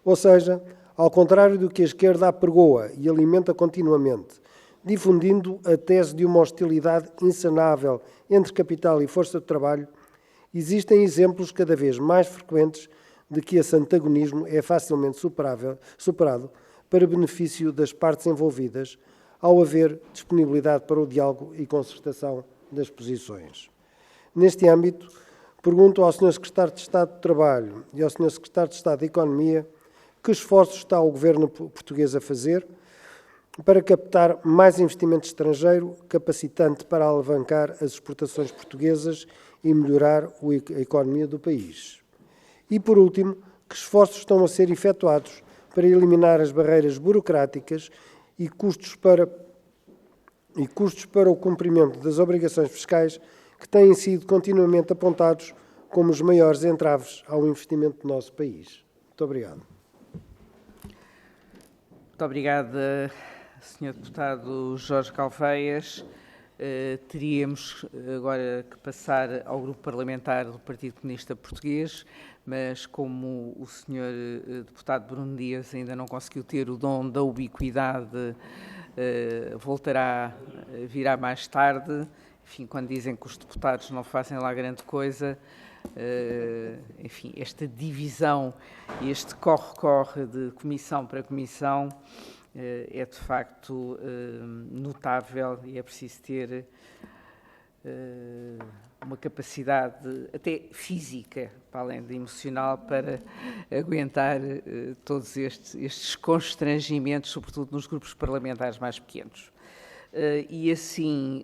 Ou seja, ao contrário do que a esquerda apregoa e alimenta continuamente, difundindo a tese de uma hostilidade insanável entre capital e força de trabalho, existem exemplos cada vez mais frequentes de que esse antagonismo é facilmente superado para benefício das partes envolvidas, ao haver disponibilidade para o diálogo e concertação das posições. Neste âmbito, pergunto ao Sr. Secretário de Estado do Trabalho e ao Sr. Secretário de Estado da Economia que esforços está o Governo português a fazer para captar mais investimento estrangeiro capacitante para alavancar as exportações portuguesas e melhorar a economia do país. E, por último, que esforços estão a ser efetuados para eliminar as barreiras burocráticas e custos para o cumprimento das obrigações fiscais que têm sido continuamente apontados como os maiores entraves ao investimento do nosso país. Muito obrigado. Muito obrigada, Sr. Deputado Jorge Calveias. Teríamos agora que passar ao Grupo Parlamentar do Partido Comunista Português, mas como o Sr. Deputado Bruno Dias ainda não conseguiu ter o dom da ubiquidade, virá mais tarde. Enfim, quando dizem que os deputados não fazem lá grande coisa, enfim, esta divisão, este corre-corre de comissão para comissão é de facto notável e é preciso ter uma capacidade até física, para além de emocional, para aguentar todos estes constrangimentos, sobretudo nos grupos parlamentares mais pequenos. E assim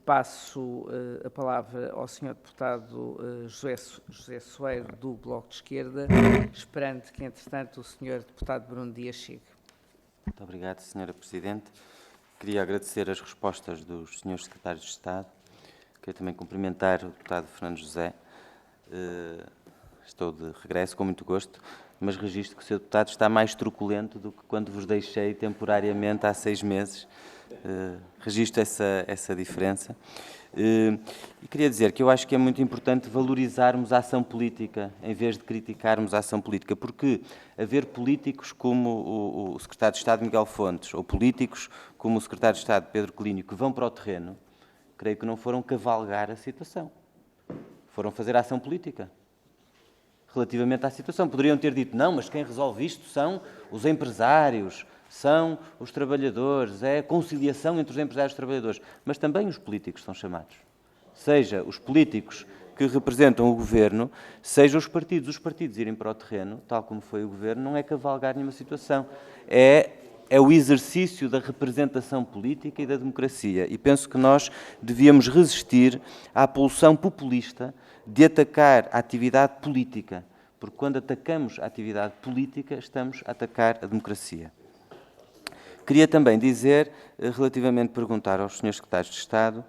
passo a palavra ao Sr. Deputado José Soeiro, do Bloco de Esquerda, esperando que, entretanto, o Sr. Deputado Bruno Dias chegue. Muito obrigado, Sra. Presidente. Queria agradecer as respostas dos Srs. Secretários de Estado. Queria também cumprimentar o deputado Fernando José. Estou de regresso, com muito gosto, mas registro que o Sr. Deputado está mais truculento do que quando vos deixei temporariamente há 6 meses. Registro essa diferença. E queria dizer que eu acho que é muito importante valorizarmos a ação política, em vez de criticarmos a ação política, porque haver políticos como o Secretário de Estado Miguel Fontes, ou políticos como o Secretário de Estado Pedro Clínio, que vão para o terreno, creio que não foram cavalgar a situação. Foram fazer ação política relativamente à situação. Poderiam ter dito, não, mas quem resolve isto são os empresários, são os trabalhadores, é a conciliação entre os empresários e os trabalhadores, mas também os políticos são chamados. Seja os políticos que representam o Governo sejam os partidos. Os partidos irem para o terreno, tal como foi o Governo, não é cavalgar nenhuma situação. É o exercício da representação política e da democracia. E penso que nós devíamos resistir à pulsão populista de atacar a atividade política, porque quando atacamos a atividade política, estamos a atacar a democracia. Queria também dizer, relativamente perguntar aos senhores secretários de Estado,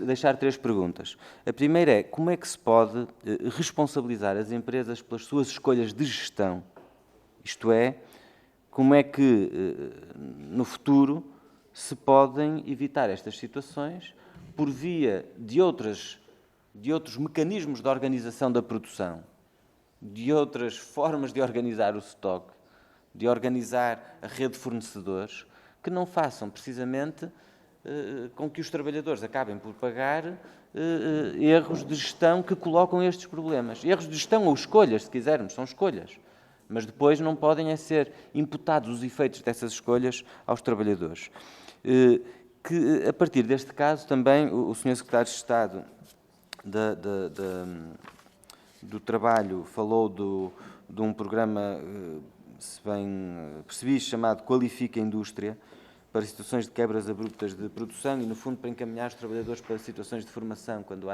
deixar 3 perguntas. A primeira é, como é que se pode responsabilizar as empresas pelas suas escolhas de gestão? Isto é, como é que, no futuro, se podem evitar estas situações por via de outros mecanismos de organização da produção, de outras formas de organizar o estoque, de organizar a rede de fornecedores, que não façam precisamente com que os trabalhadores acabem por pagar erros de gestão que colocam estes problemas. Erros de gestão ou escolhas, se quisermos, são escolhas. Mas depois não podem ser imputados os efeitos dessas escolhas aos trabalhadores. Que, a partir deste caso, também o Sr. Secretário de Estado do Trabalho falou de um programa, se bem percebi, chamado Qualifica a Indústria, para situações de quebras abruptas de produção e, no fundo, para encaminhar os trabalhadores para situações de formação quando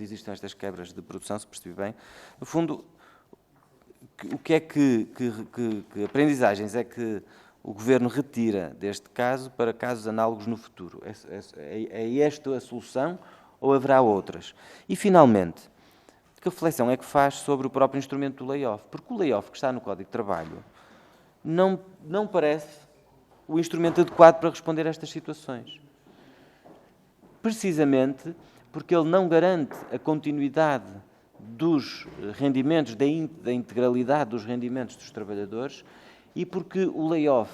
existam estas quebras de produção, se percebi bem. No fundo, o que é que aprendizagens é que o Governo retira deste caso para casos análogos no futuro? É esta a solução ou haverá outras? E, finalmente, que reflexão é que faz sobre o próprio instrumento do layoff? Porque o layoff que está no Código de Trabalho não parece o instrumento adequado para responder a estas situações. Precisamente porque ele não garante a continuidade dos rendimentos, da integralidade dos rendimentos dos trabalhadores e porque o layoff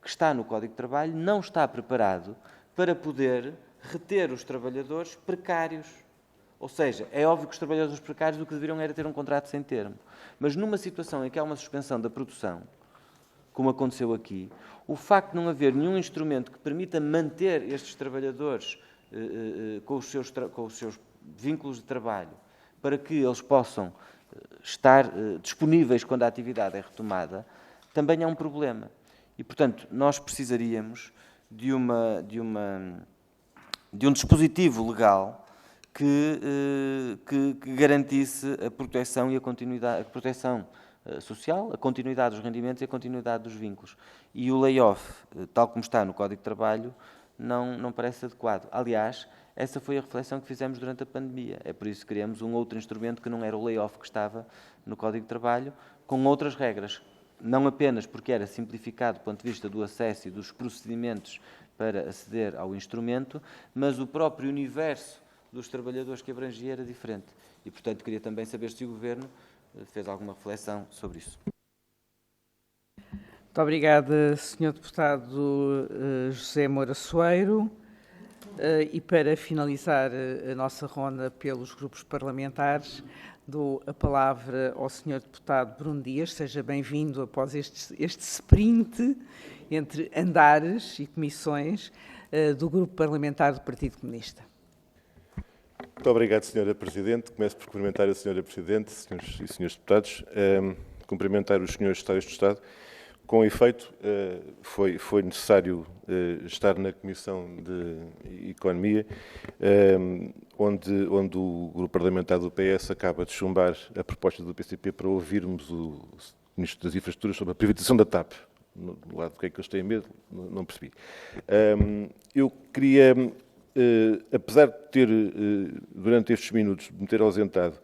que está no Código de Trabalho não está preparado para poder reter os trabalhadores precários. Ou seja, é óbvio que os trabalhadores precários o que deveriam era ter um contrato sem termo. Mas numa situação em que há uma suspensão da produção, como aconteceu aqui, o facto de não haver nenhum instrumento que permita manter estes trabalhadores com os seus vínculos de trabalho, para que eles possam estar disponíveis quando a atividade é retomada, também é um problema. E, portanto, nós precisaríamos de um dispositivo legal que garantisse a proteção e a continuidade, a proteção social, a continuidade dos rendimentos e a continuidade dos vínculos. E o layoff, tal como está no Código de Trabalho, não parece adequado. Aliás, essa foi a reflexão que fizemos durante a pandemia. É por isso que criamos um outro instrumento que não era o layoff que estava no Código de Trabalho, com outras regras. Não apenas porque era simplificado do ponto de vista do acesso e dos procedimentos para aceder ao instrumento, mas o próprio universo dos trabalhadores que abrangia era diferente. E, portanto, queria também saber se o Governo fez alguma reflexão sobre isso. Muito obrigada, Sr. Deputado José Moura Soeiro. E para finalizar a nossa ronda pelos grupos parlamentares, dou a palavra ao Sr. Deputado Bruno Dias. Seja bem-vindo após este sprint entre andares e comissões do Grupo Parlamentar do Partido Comunista. Muito obrigado, Sra. Presidente. Começo por cumprimentar a Sra. Presidente, senhores e senhores deputados, cumprimentar os senhores secretários de Estado. Com efeito, foi necessário estar na Comissão de Economia, onde o Grupo Parlamentar do PS acaba de chumbar a proposta do PCP para ouvirmos o Ministro das Infraestruturas sobre a privatização da TAP. Do lado do que é que eles têm medo, não percebi. Eu queria, apesar de ter, durante estes minutos, me ter ausentado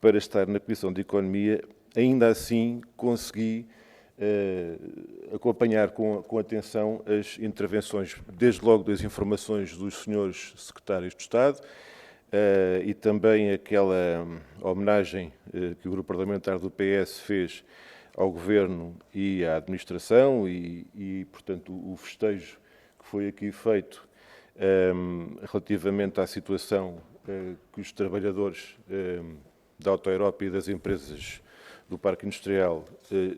para estar na Comissão de Economia, ainda assim consegui acompanhar com atenção as intervenções, desde logo das informações dos senhores secretários de Estado e também aquela homenagem que o Grupo Parlamentar do PS fez ao Governo e à Administração e, portanto, o festejo que foi aqui feito relativamente à situação que os trabalhadores da Auto Europa e das empresas do Parque Industrial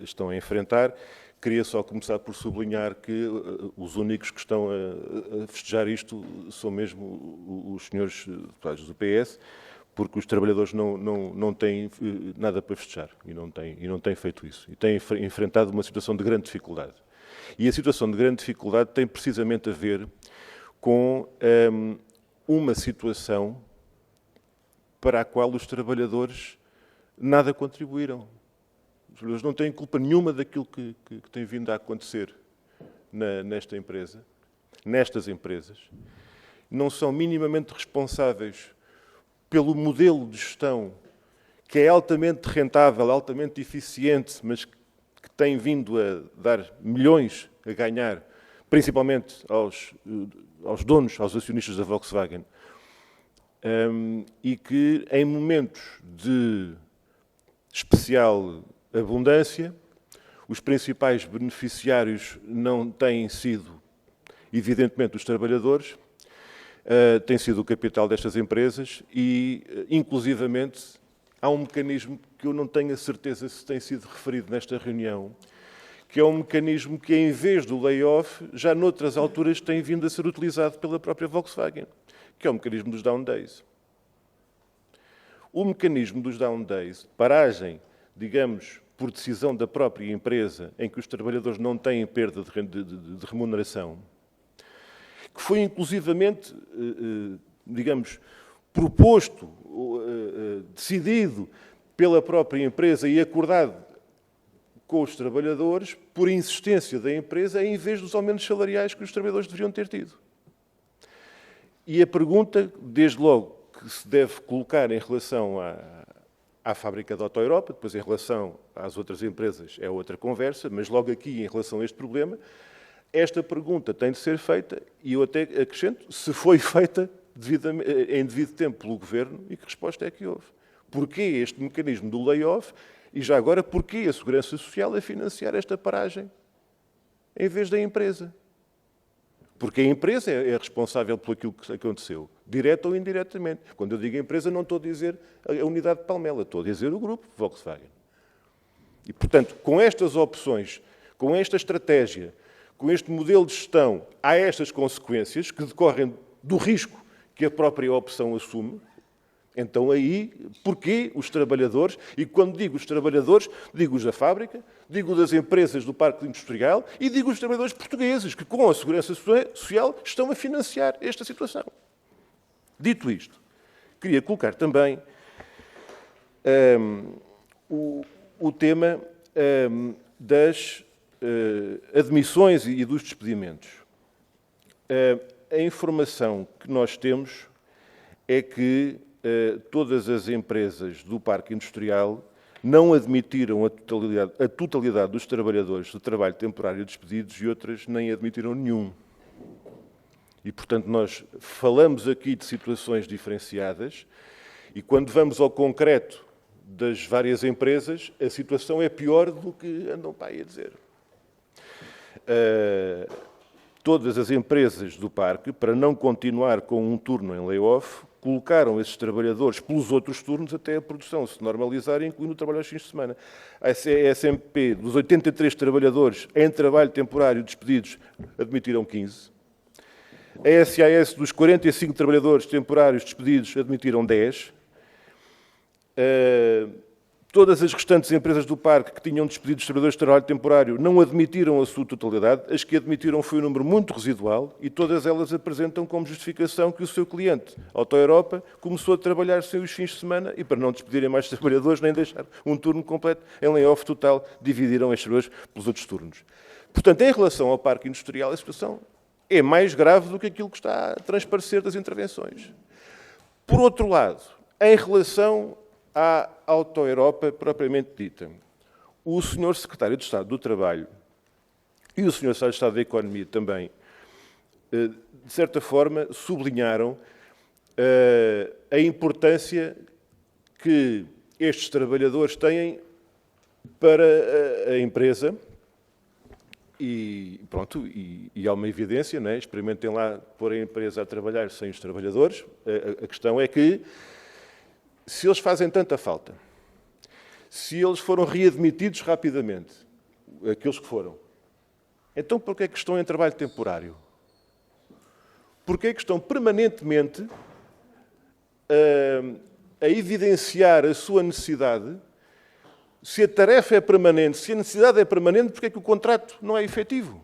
estão a enfrentar. queria só começar por sublinhar que os únicos que estão a festejar isto são mesmo os senhores deputados do PS, porque os trabalhadores não têm nada para festejar e não têm feito isso. E têm enfrentado uma situação de grande dificuldade. E a situação de grande dificuldade tem precisamente a ver com uma situação para a qual os trabalhadores nada contribuíram. Os trabalhadores não têm culpa nenhuma daquilo que tem vindo a acontecer nesta empresa, nestas empresas. Não são minimamente responsáveis pelo modelo de gestão que é altamente rentável, altamente eficiente, mas que tem vindo a dar milhões a ganhar, principalmente aos donos, aos acionistas da Volkswagen, e que em momentos de especial abundância, os principais beneficiários não têm sido, evidentemente, os trabalhadores, tem sido o capital destas empresas e, inclusivamente, há um mecanismo que eu não tenho a certeza se tem sido referido nesta reunião, que é um mecanismo que, em vez do layoff, já noutras alturas tem vindo a ser utilizado pela própria Volkswagen, que é o mecanismo dos down days. O mecanismo dos down days, paragem, digamos, por decisão da própria empresa, em que os trabalhadores não têm perda de remuneração, que foi inclusivamente, digamos, proposto, decidido pela própria empresa e acordado com os trabalhadores por insistência da empresa, em vez dos aumentos salariais que os trabalhadores deveriam ter tido. E a pergunta, desde logo, que se deve colocar em relação à fábrica da Auto Europa, depois em relação às outras empresas é outra conversa, mas logo aqui em relação a este problema, esta pergunta tem de ser feita, e eu até acrescento, se foi feita em devido tempo pelo Governo, e que resposta é que houve? Porquê este mecanismo do layoff, e já agora, porquê a Segurança Social a financiar esta paragem, em vez da empresa? Porque a empresa é responsável por aquilo que aconteceu, direta ou indiretamente. Quando eu digo empresa, não estou a dizer a unidade de Palmela, estou a dizer o grupo Volkswagen. E, portanto, com estas opções, com esta estratégia, com este modelo de gestão, há estas consequências que decorrem do risco que a própria opção assume. Então aí, porquê os trabalhadores, e quando digo os trabalhadores, digo os da fábrica, digo das empresas do parque industrial e digo os trabalhadores portugueses, que com a Segurança Social estão a financiar esta situação. Dito isto, queria colocar também o tema das admissões e dos despedimentos. A informação que nós temos é que todas as empresas do parque industrial não admitiram a totalidade dos trabalhadores de trabalho temporário despedidos e outras nem admitiram nenhum. E, portanto, nós falamos aqui de situações diferenciadas e, quando vamos ao concreto das várias empresas, a situação é pior do que andam para aí a dizer. Todas as empresas do parque, para não continuar com um turno em layoff, colocaram esses trabalhadores pelos outros turnos até a produção se normalizar, incluindo o trabalho aos fins de semana. A SMP, dos 83 trabalhadores em trabalho temporário despedidos, admitiram 15. A SAS, dos 45 trabalhadores temporários despedidos, admitiram 10. Todas as restantes empresas do parque que tinham despedido os trabalhadores de trabalho temporário não admitiram a sua totalidade. As que admitiram foi um número muito residual e todas elas apresentam como justificação que o seu cliente, Auto Europa, começou a trabalhar sem os fins de semana e, para não despedirem mais trabalhadores nem deixar um turno completo em layoff total, dividiram estes trabalhadores pelos outros turnos. Portanto, em relação ao parque industrial, a situação é mais grave do que aquilo que está a transparecer das intervenções. Por outro lado, em relação à Auto Europa propriamente dita, o Sr. Secretário de Estado do Trabalho e o Sr. Secretário de Estado da Economia também, de certa forma, sublinharam a importância que estes trabalhadores têm para a empresa e, pronto, e há uma evidência, não é? Experimentem lá pôr a empresa a trabalhar sem os trabalhadores. A questão é que, se eles fazem tanta falta, se eles foram readmitidos rapidamente, aqueles que foram, Então, porquê é que estão em trabalho temporário? Porquê é que estão permanentemente a evidenciar a sua necessidade? Se a tarefa é permanente, se a necessidade é permanente, porquê é que o contrato não é efetivo?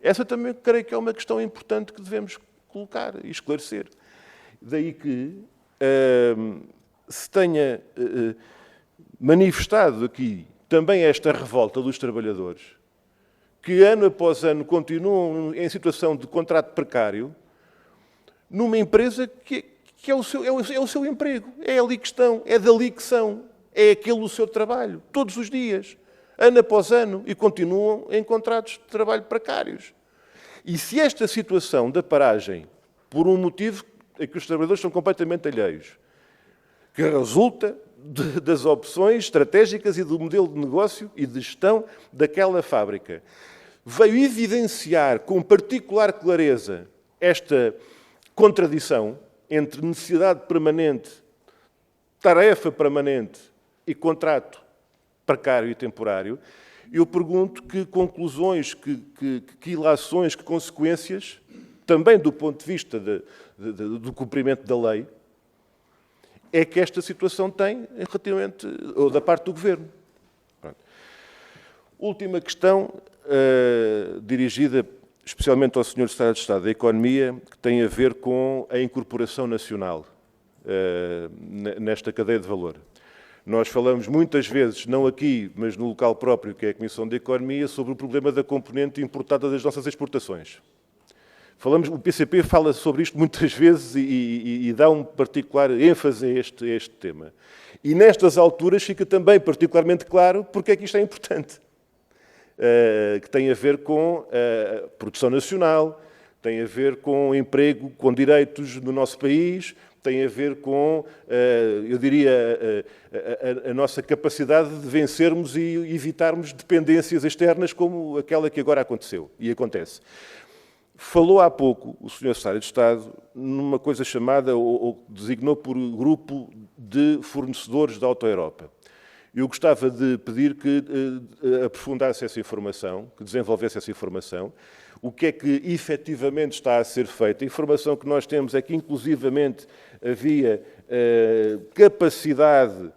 Essa também creio que é uma questão importante que devemos colocar e esclarecer. Daí que se tenha manifestado aqui também esta revolta dos trabalhadores, que ano após ano continuam em situação de contrato precário, numa empresa que é o seu emprego, é ali que estão, é dali que são, é aquele o seu trabalho, todos os dias, ano após ano, e continuam em contratos de trabalho precários. E se esta situação da paragem, por um motivo em que os trabalhadores são completamente alheios, que resulta das opções estratégicas e do modelo de negócio e de gestão daquela fábrica, veio evidenciar com particular clareza esta contradição entre necessidade permanente, tarefa permanente e contrato precário e temporário, eu pergunto que conclusões, que ilações, que consequências, também do ponto de vista do cumprimento da lei, é que esta situação tem relativamente, ou da parte do Governo. Pronto. Última questão, dirigida especialmente ao Sr. Secretário de Estado da Economia, que tem a ver com a incorporação nacional nesta cadeia de valor. Nós falamos muitas vezes, não aqui, mas no local próprio, que é a Comissão de Economia, sobre o problema da componente importada das nossas exportações. O PCP fala sobre isto muitas vezes e dá um particular ênfase a este tema. E nestas alturas fica também particularmente claro porque é que isto é importante. Que tem a ver com a produção nacional, tem a ver com emprego, com direitos no nosso país, tem a ver com, eu diria, a nossa capacidade de vencermos e evitarmos dependências externas como aquela que agora aconteceu e acontece. Falou há pouco o Sr. Secretário de Estado numa coisa chamada, ou designou por grupo de fornecedores da Auto Europa. Eu gostava de pedir que aprofundasse essa informação, que desenvolvesse essa informação. O que é que efetivamente está a ser feito? A informação que nós temos é que, inclusivamente, havia capacidade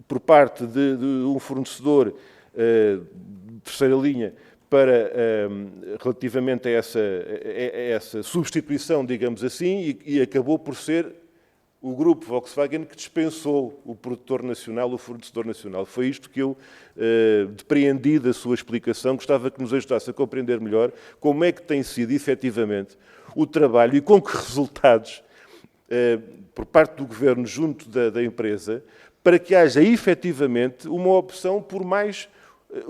por parte de um fornecedor de terceira linha para, relativamente a essa substituição, digamos assim, e acabou por ser o grupo Volkswagen que dispensou o produtor nacional, o fornecedor nacional. Foi isto que eu depreendi da sua explicação. Gostava que nos ajudasse a compreender melhor como é que tem sido, efetivamente, o trabalho e com que resultados, por parte do Governo junto da empresa, para que haja, efetivamente, uma opção por mais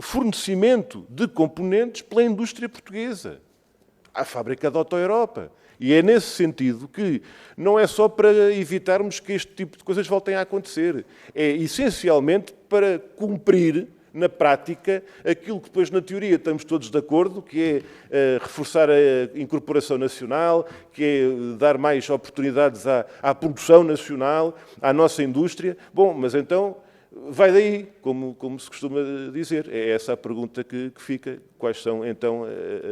fornecimento de componentes pela indústria portuguesa, à fábrica da Auto Europa. E é nesse sentido que não é só para evitarmos que este tipo de coisas voltem a acontecer. É essencialmente para cumprir, na prática, aquilo que depois, na teoria, estamos todos de acordo, que é reforçar a incorporação nacional, que é dar mais oportunidades à produção nacional, à nossa indústria. Bom, mas então vai daí, como se costuma dizer. É essa a pergunta que fica. Quais são, então,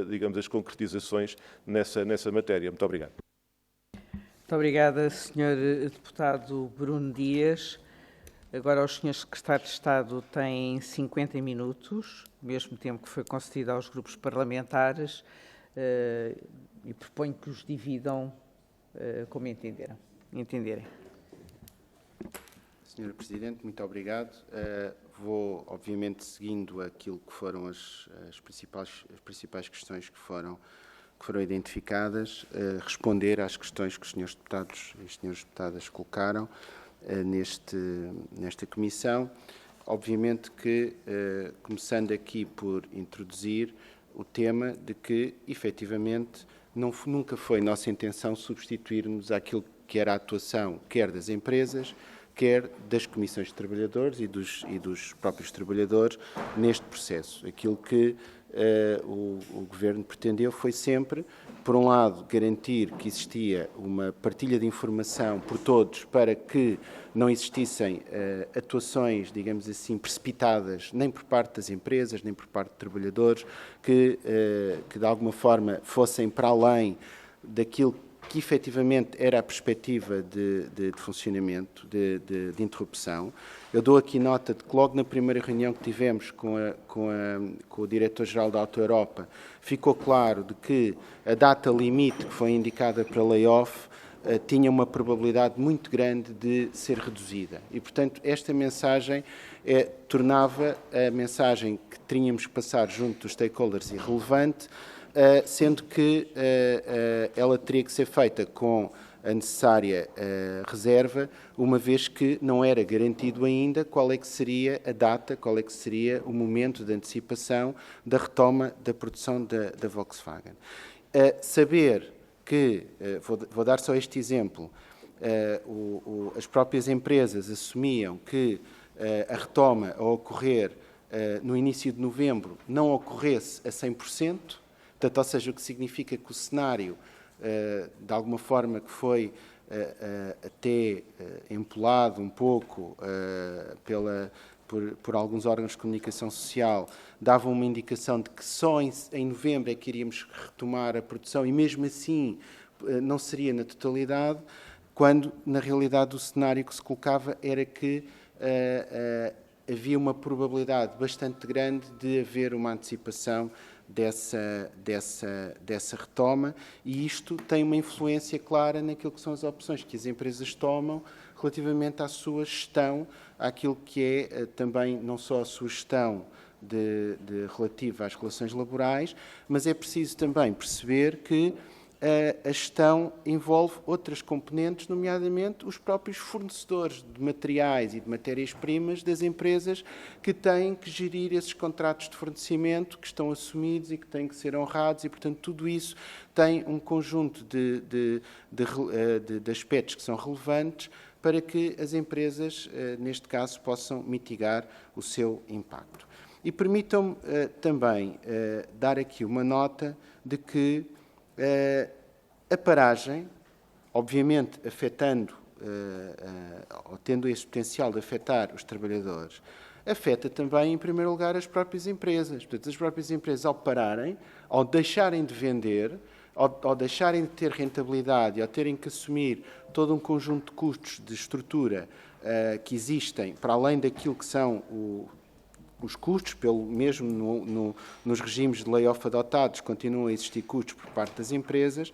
digamos, as concretizações nessa matéria? Muito obrigado. Muito obrigada, Sr. Deputado Bruno Dias. Agora os Srs. Secretários de Estado têm 50 minutos, o mesmo tempo que foi concedido aos grupos parlamentares, e proponho que os dividam como entenderem. Sr. Presidente, muito obrigado. Vou, obviamente, seguindo aquilo que foram as principais questões que foram identificadas, responder às questões que os Srs. Deputados e as Sras. Deputadas colocaram nesta comissão. Obviamente que, começando aqui por introduzir o tema de que, efetivamente, nunca foi nossa intenção substituir-nos àquilo que era a atuação, quer das empresas, quer das comissões de trabalhadores e dos próprios trabalhadores neste processo. Aquilo que o Governo pretendeu foi sempre, por um lado, garantir que existia uma partilha de informação por todos para que não existissem atuações, digamos assim, precipitadas, nem por parte das empresas, nem por parte de trabalhadores, que de alguma forma fossem para além daquilo que efetivamente era a perspectiva de funcionamento, de interrupção. Eu dou aqui nota de que logo na primeira reunião que tivemos com o Diretor-Geral da Auto Europa, ficou claro de que a data limite que foi indicada para layoff tinha uma probabilidade muito grande de ser reduzida. E, portanto, esta mensagem tornava a mensagem que tínhamos que passar junto dos stakeholders irrelevante, sendo que ela teria que ser feita com a necessária reserva, uma vez que não era garantido ainda qual é que seria a data, qual é que seria o momento de antecipação da retoma da produção da Volkswagen. Saber que, vou dar só este exemplo, as próprias empresas assumiam que a retoma a ocorrer no início de novembro não ocorresse a 100%, portanto, ou seja, o que significa que o cenário, de alguma forma, que foi até empolado um pouco por alguns órgãos de comunicação social, dava uma indicação de que só em novembro é que iríamos retomar a produção e mesmo assim não seria na totalidade, quando na realidade o cenário que se colocava era que havia uma probabilidade bastante grande de haver uma antecipação dessa retoma, e isto tem uma influência clara naquilo que são as opções que as empresas tomam relativamente à sua gestão, àquilo que é também não só a sua gestão relativa às relações laborais, mas é preciso também perceber que a gestão envolve outras componentes, nomeadamente os próprios fornecedores de materiais e de matérias-primas das empresas que têm que gerir esses contratos de fornecimento que estão assumidos e que têm que ser honrados e, portanto, tudo isso tem um conjunto de aspectos que são relevantes para que as empresas, neste caso, possam mitigar o seu impacto. E permitam-me também dar aqui uma nota de que a paragem, obviamente afetando, ou tendo esse potencial de afetar os trabalhadores, afeta também, em primeiro lugar, as próprias empresas. Portanto, as próprias empresas, ao pararem, ao deixarem de vender, ao deixarem de ter rentabilidade e ao terem que assumir todo um conjunto de custos de estrutura que existem, para além daquilo que são os custos, mesmo nos regimes de layoff adotados, continuam a existir custos por parte das empresas,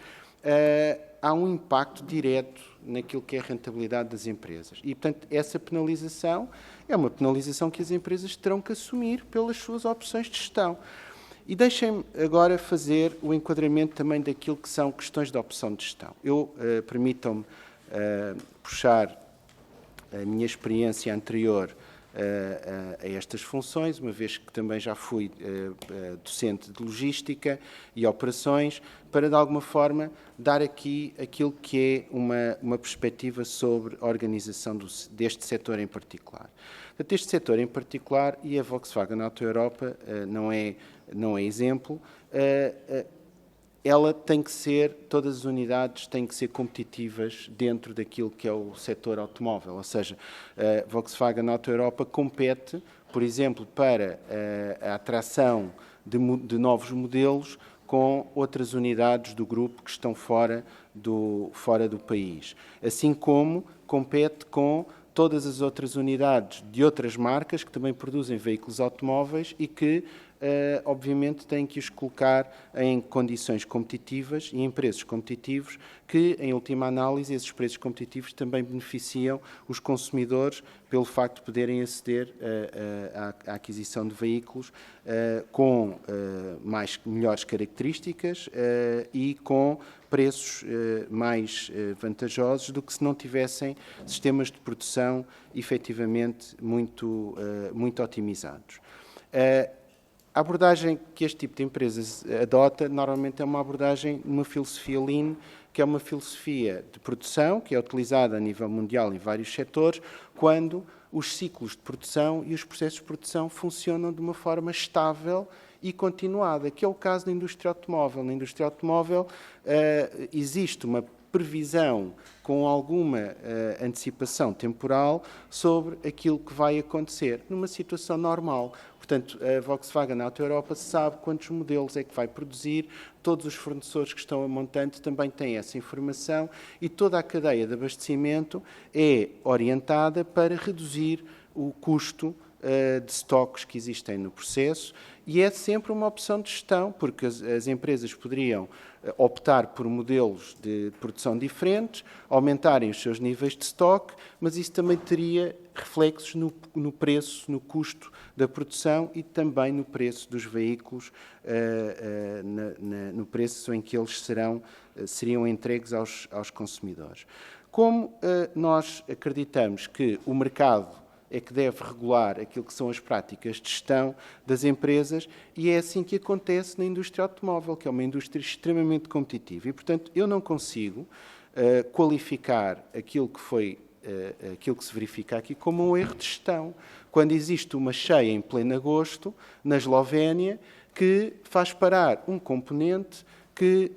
há um impacto direto naquilo que é a rentabilidade das empresas. E, portanto, essa penalização é uma penalização que as empresas terão que assumir pelas suas opções de gestão. E deixem-me agora fazer o enquadramento também daquilo que são questões de opção de gestão. Permitam-me puxar a minha experiência anterior a estas funções, uma vez que também já fui docente de logística e operações, para, de alguma forma, dar aqui aquilo que é uma perspectiva sobre a organização deste setor em particular. Portanto, este setor em particular, e a Volkswagen Auto Europa não é exemplo, ela tem que ser, todas as unidades têm que ser competitivas dentro daquilo que é o setor automóvel, ou seja, a Volkswagen Auto Europa compete, por exemplo, para a atração de novos modelos com outras unidades do grupo que estão fora do país, assim como compete com todas as outras unidades de outras marcas que também produzem veículos automóveis e que obviamente têm que os colocar em condições competitivas e em preços competitivos que, em última análise, esses preços competitivos também beneficiam os consumidores pelo facto de poderem aceder à aquisição de veículos com melhores características e com preços mais vantajosos do que se não tivessem sistemas de produção efetivamente muito otimizados. A abordagem que este tipo de empresas adota normalmente é uma abordagem numa filosofia Lean, que é uma filosofia de produção, que é utilizada a nível mundial em vários setores, quando os ciclos de produção e os processos de produção funcionam de uma forma estável e continuada, que é o caso da indústria automóvel. Na indústria automóvel existe uma previsão com alguma antecipação temporal sobre aquilo que vai acontecer numa situação normal. Portanto, a Volkswagen Auto Europa sabe quantos modelos é que vai produzir, todos os fornecedores que estão a montante também têm essa informação e toda a cadeia de abastecimento é orientada para reduzir o custo de estoques que existem no processo e é sempre uma opção de gestão, porque as empresas poderiam optar por modelos de produção diferentes, aumentarem os seus níveis de estoque, mas isso também teria reflexos no preço, no custo da produção e também no preço dos veículos, no preço em que eles seriam entregues aos consumidores. Como nós acreditamos que o mercado é que deve regular aquilo que são as práticas de gestão das empresas e é assim que acontece na indústria automóvel, que é uma indústria extremamente competitiva. E, portanto, eu não consigo qualificar aquilo que se verifica aqui como um erro de gestão. Quando existe uma cheia em pleno agosto, na Eslovénia, que faz parar um componente que,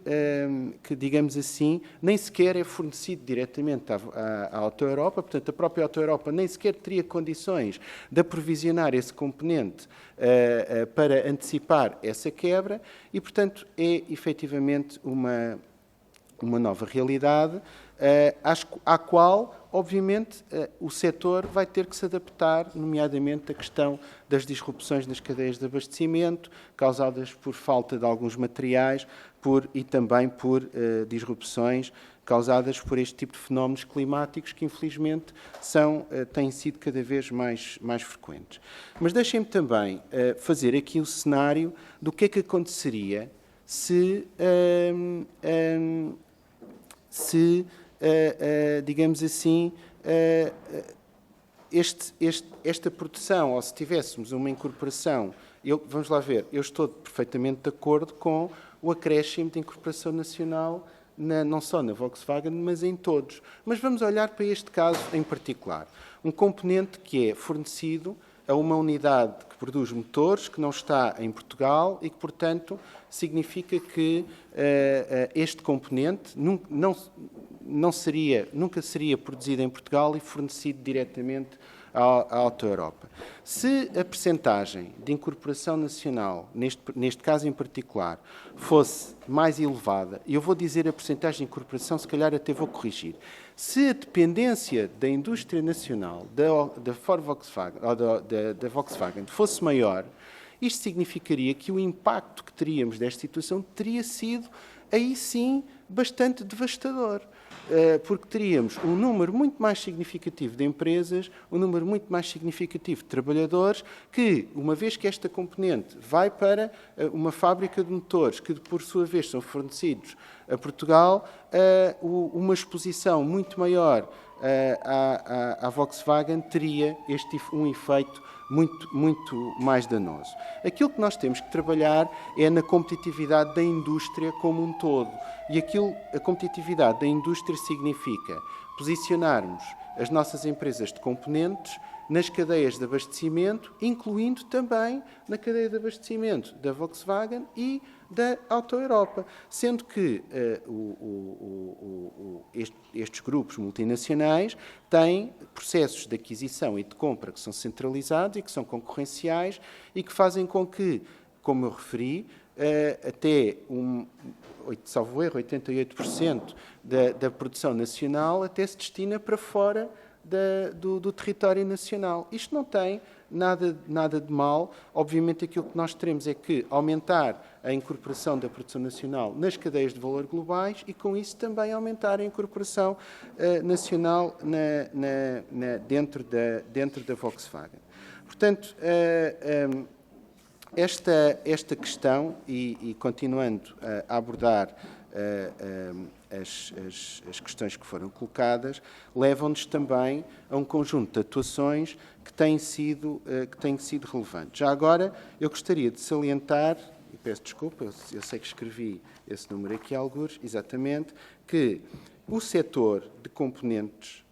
digamos assim, nem sequer é fornecido diretamente à Auto Europa, portanto, a própria Auto Europa nem sequer teria condições de aprovisionar esse componente para antecipar essa quebra e, portanto, é efetivamente uma nova realidade à qual, obviamente, o setor vai ter que se adaptar, nomeadamente a questão das disrupções nas cadeias de abastecimento, causadas por falta de alguns materiais e também por disrupções causadas por este tipo de fenómenos climáticos que, infelizmente, têm sido cada vez mais frequentes. Mas deixem-me também fazer aqui o cenário do que é que aconteceria se digamos assim, esta produção, ou se tivéssemos uma incorporação, vamos lá ver, eu estou perfeitamente de acordo com o acréscimo de incorporação nacional, não só na Volkswagen, mas em todos. Mas vamos olhar para este caso em particular. Um componente que é fornecido a uma unidade que produz motores, que não está em Portugal e que, portanto, significa que este componente nunca seria produzido em Portugal e fornecido diretamente à Auto Europa. Se a percentagem de incorporação nacional, neste caso em particular, fosse mais elevada, e eu vou dizer a percentagem de incorporação, se calhar até vou corrigir, se a dependência da indústria nacional da Volkswagen, ou da Volkswagen fosse maior, isto significaria que o impacto que teríamos desta situação teria sido, aí sim, bastante devastador. Porque teríamos um número muito mais significativo de empresas, um número muito mais significativo de trabalhadores, que, uma vez que esta componente vai para uma fábrica de motores, que por sua vez são fornecidos a Portugal, uma exposição muito maior à Volkswagen teria um efeito muito mais danoso. Aquilo que nós temos que trabalhar é na competitividade da indústria como um todo. E a competitividade da indústria significa posicionarmos as nossas empresas de componentes nas cadeias de abastecimento, incluindo também na cadeia de abastecimento da Volkswagen e da Auto Europa, sendo que estes grupos multinacionais têm processos de aquisição e de compra que são centralizados e que são concorrenciais e que fazem com que, como eu referi, até salvo erro, 88% da produção nacional até se destina para fora do território nacional. Isto não tem nada de mal. Obviamente, aquilo que nós teremos é que aumentar a incorporação da produção nacional nas cadeias de valor globais e, com isso, também aumentar a incorporação nacional dentro da Volkswagen. Portanto, esta questão, e continuando a abordar as questões que foram colocadas, levam-nos também a um conjunto de atuações que têm sido relevantes. Já agora, eu gostaria de salientar, e peço desculpa, eu sei que escrevi esse número aqui algures, exatamente, que o setor de componentes,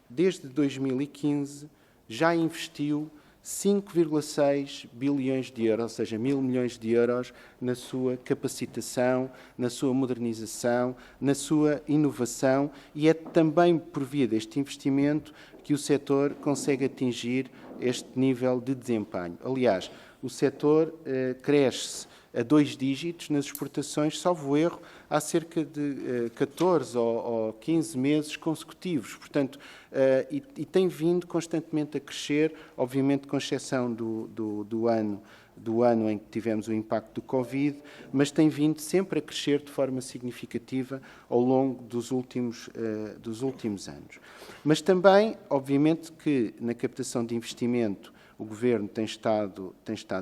desde 2015, já investiu 5,6 bilhões de euros, ou seja, 1.000 milhões de euros, na sua capacitação, na sua modernização, na sua inovação, e é também por via deste investimento que o setor consegue atingir este nível de desempenho. Aliás, o setor cresce a 2 dígitos nas exportações, salvo erro, há cerca de 14 ou 15 meses consecutivos. Portanto, e tem vindo constantemente a crescer, obviamente com exceção do ano em que tivemos o impacto do Covid, mas tem vindo sempre a crescer de forma significativa ao longo dos últimos anos. Mas também, obviamente, que na captação de investimento o Governo tem estado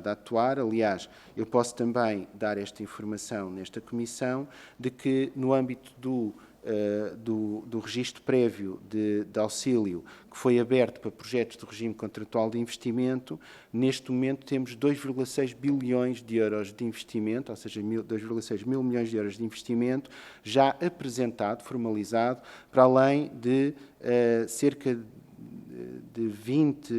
a atuar. Aliás, eu posso também dar esta informação nesta Comissão, de que no âmbito do registro prévio de auxílio que foi aberto para projetos de regime contratual de investimento, neste momento temos 2,6 bilhões de euros de investimento, ou seja, 2,6 mil milhões de euros de investimento já apresentado, formalizado, para além de cerca de 20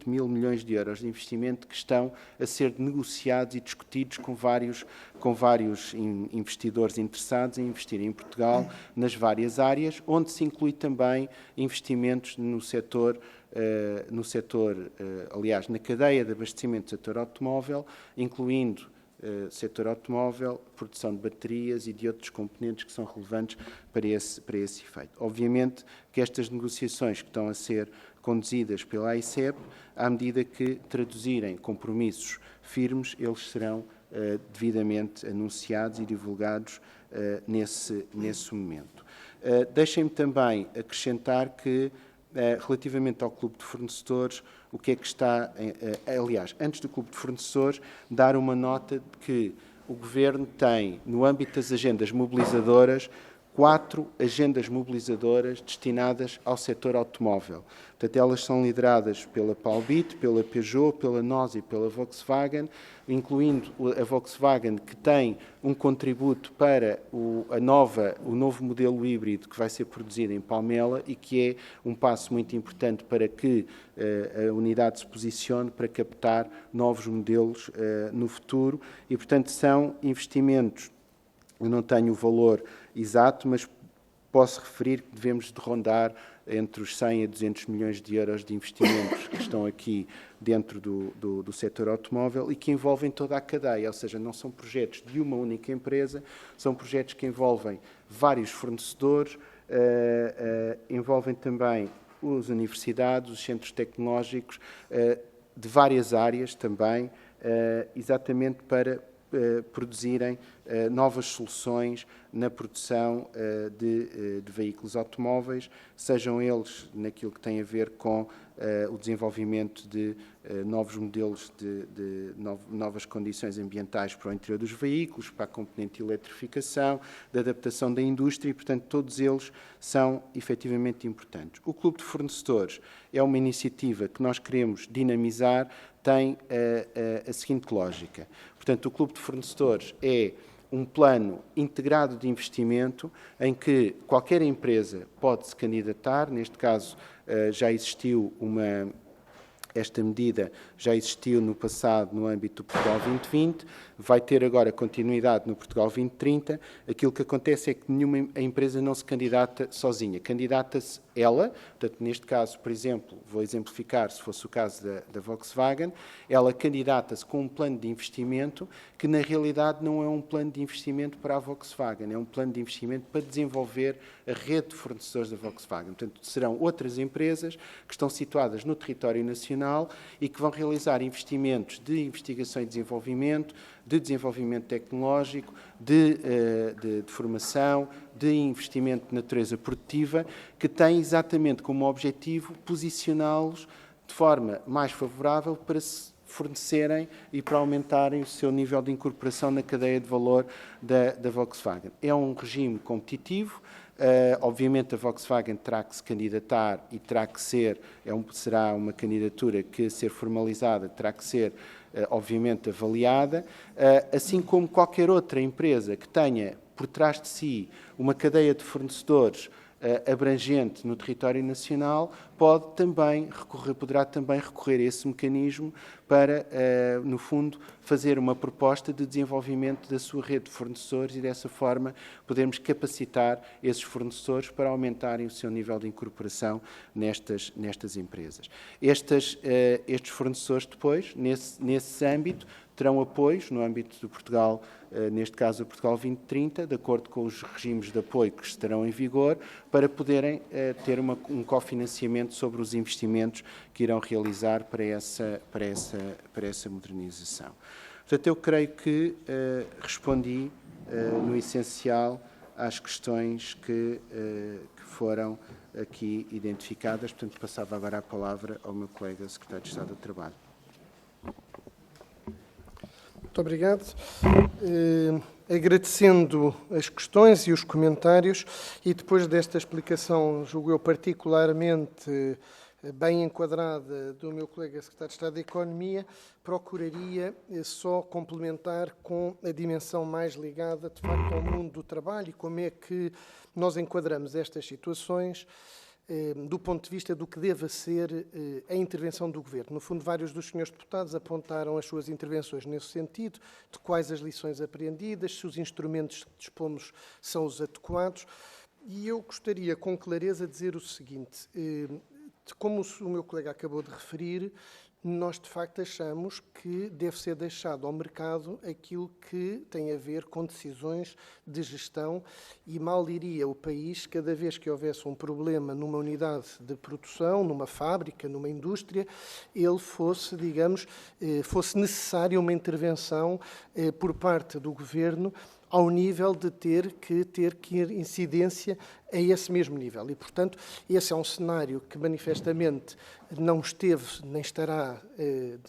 mil milhões de euros de investimento que estão a ser negociados e discutidos com vários investidores interessados em investir em Portugal nas várias áreas, onde se inclui também investimentos no setor, aliás, na cadeia de abastecimento do setor automóvel, incluindo setor automóvel, produção de baterias e de outros componentes que são relevantes para esse efeito. Obviamente que estas negociações que estão a ser conduzidas pela AICEP, à medida que traduzirem compromissos firmes, eles serão devidamente anunciados e divulgados nesse momento. Deixem-me também acrescentar que, relativamente ao Clube de Fornecedores, o que é que está... aliás, antes do Clube de Fornecedores, dar uma nota de que o Governo tem, no âmbito das agendas mobilizadoras, 4 agendas mobilizadoras destinadas ao setor automóvel. Portanto, elas são lideradas pela Palbit, pela Peugeot, pela NOS e pela Volkswagen, incluindo a Volkswagen, que tem um contributo para o novo modelo híbrido que vai ser produzido em Palmela e que é um passo muito importante para que a unidade se posicione para captar novos modelos no futuro. E, portanto, são investimentos, eu não tenho o valor exato, mas posso referir que devemos de rondar entre os 100 a 200 milhões de euros de investimentos que estão aqui dentro do setor automóvel e que envolvem toda a cadeia, ou seja, não são projetos de uma única empresa, são projetos que envolvem vários fornecedores, envolvem também as universidades, os centros tecnológicos, de várias áreas também, exatamente para produzirem novas soluções na produção de veículos automóveis, sejam eles naquilo que tem a ver com o desenvolvimento de novos modelos de novas condições ambientais para o interior dos veículos, para a componente de eletrificação, de adaptação da indústria e, portanto, todos eles são efetivamente importantes. O Clube de Fornecedores é uma iniciativa que nós queremos dinamizar, tem a seguinte lógica. Portanto, o Clube de Fornecedores é um plano integrado de investimento em que qualquer empresa pode se candidatar. Neste caso, já existiu esta medida já existiu no passado no âmbito do Portugal 2020, vai ter agora continuidade no Portugal 2030. Aquilo que acontece é que nenhuma empresa não se candidata sozinha, candidata-se ela, portanto, neste caso, por exemplo, vou exemplificar, se fosse o caso da Volkswagen, ela candidata-se com um plano de investimento que, na realidade, não é um plano de investimento para a Volkswagen, é um plano de investimento para desenvolver a rede de fornecedores da Volkswagen. Portanto, serão outras empresas que estão situadas no território nacional e que vão realizar investimentos de investigação e desenvolvimento tecnológico, de formação, de investimento de natureza produtiva, que tem exatamente como objetivo posicioná-los de forma mais favorável para se fornecerem e para aumentarem o seu nível de incorporação na cadeia de valor da Volkswagen. É um regime competitivo. Obviamente a Volkswagen terá que se candidatar e terá que será uma candidatura que, a ser formalizada, terá que ser obviamente avaliada, assim como qualquer outra empresa que tenha por trás de si uma cadeia de fornecedores abrangente no território nacional, poderá também recorrer a esse mecanismo para, no fundo, fazer uma proposta de desenvolvimento da sua rede de fornecedores e, dessa forma, podermos capacitar esses fornecedores para aumentarem o seu nível de incorporação nestas empresas. Estes fornecedores, depois, nesse âmbito, terão apoios no âmbito do Portugal, neste caso o Portugal 2030, de acordo com os regimes de apoio que estarão em vigor, para poderem ter um cofinanciamento sobre os investimentos que irão realizar para essa modernização. Portanto, eu creio que respondi no essencial às questões que foram aqui identificadas. Portanto, passava agora a palavra ao meu colega Secretário de Estado do Trabalho. Muito obrigado. Agradecendo as questões e os comentários, e depois desta explicação, julgo eu particularmente bem enquadrada do meu colega Secretário de Estado da Economia, procuraria só complementar com a dimensão mais ligada, de facto, ao mundo do trabalho e como é que nós enquadramos estas situações do ponto de vista do que deva ser a intervenção do Governo. No fundo, vários dos senhores deputados apontaram as suas intervenções nesse sentido, de quais as lições aprendidas, se os instrumentos que dispomos são os adequados. E eu gostaria, com clareza, de dizer o seguinte: como o meu colega acabou de referir, nós, de facto, achamos que deve ser deixado ao mercado aquilo que tem a ver com decisões de gestão e mal iria o país, cada vez que houvesse um problema numa unidade de produção, numa fábrica, numa indústria, ele fosse, digamos, fosse necessária uma intervenção por parte do Governo ao nível de ter que ir incidência a esse mesmo nível. E, portanto, esse é um cenário que manifestamente não esteve nem estará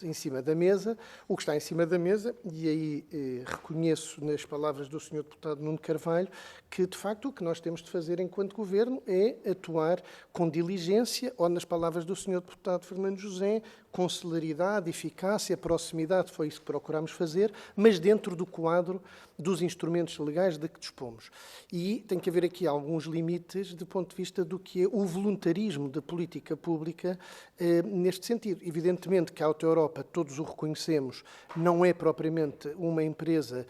em cima da mesa. O que está em cima da mesa, e aí reconheço nas palavras do Sr. Deputado Nuno Carvalho, que, de facto, o que nós temos de fazer enquanto Governo é atuar com diligência, ou, nas palavras do Sr. Deputado Fernando José, com celeridade, eficácia, proximidade, foi isso que procurámos fazer, mas dentro do quadro dos instrumentos legais de que dispomos. E tem que haver aqui alguns limites do ponto de vista do que é o voluntarismo de política pública neste sentido. Evidentemente que a Auto Europa, todos o reconhecemos, não é propriamente uma empresa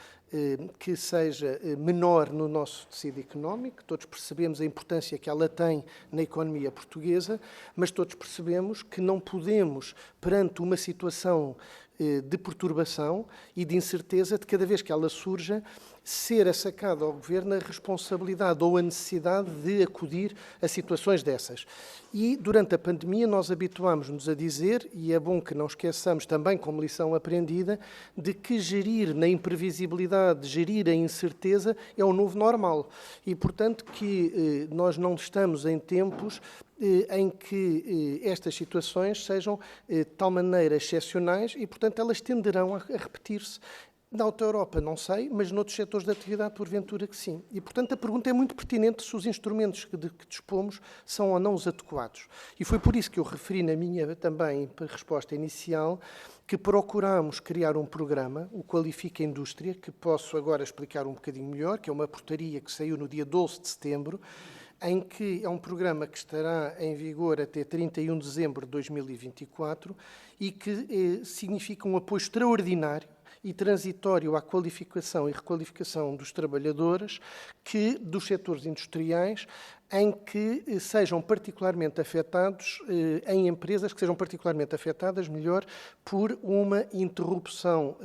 que seja menor no nosso tecido económico, todos percebemos a importância que ela tem na economia portuguesa, mas todos percebemos que não podemos, perante uma situação de perturbação e de incerteza, de cada vez que ela surja, ser assacada ao Governo a responsabilidade ou a necessidade de acudir a situações dessas. E, durante a pandemia, nós habituámos-nos a dizer, e é bom que não esqueçamos também como lição aprendida, de que gerir na imprevisibilidade, gerir a incerteza é o novo normal. E, portanto, que nós não estamos em tempos em que estas situações sejam de tal maneira excepcionais e, portanto, elas tenderão a repetir-se. Na Auto Europa não sei, mas noutros setores de atividade, porventura que sim. E, portanto, a pergunta é muito pertinente se os instrumentos de que dispomos são ou não os adequados. E foi por isso que eu referi na minha também resposta inicial que procurámos criar um programa, o Qualifica Indústria, que posso agora explicar um bocadinho melhor, que é uma portaria que saiu no dia 12 de setembro, em que é um programa que estará em vigor até 31 de dezembro de 2024 e que significa um apoio extraordinário e transitório à qualificação e requalificação dos trabalhadores dos setores industriais em que sejam particularmente afetados, em empresas que sejam particularmente afetadas, melhor, por uma interrupção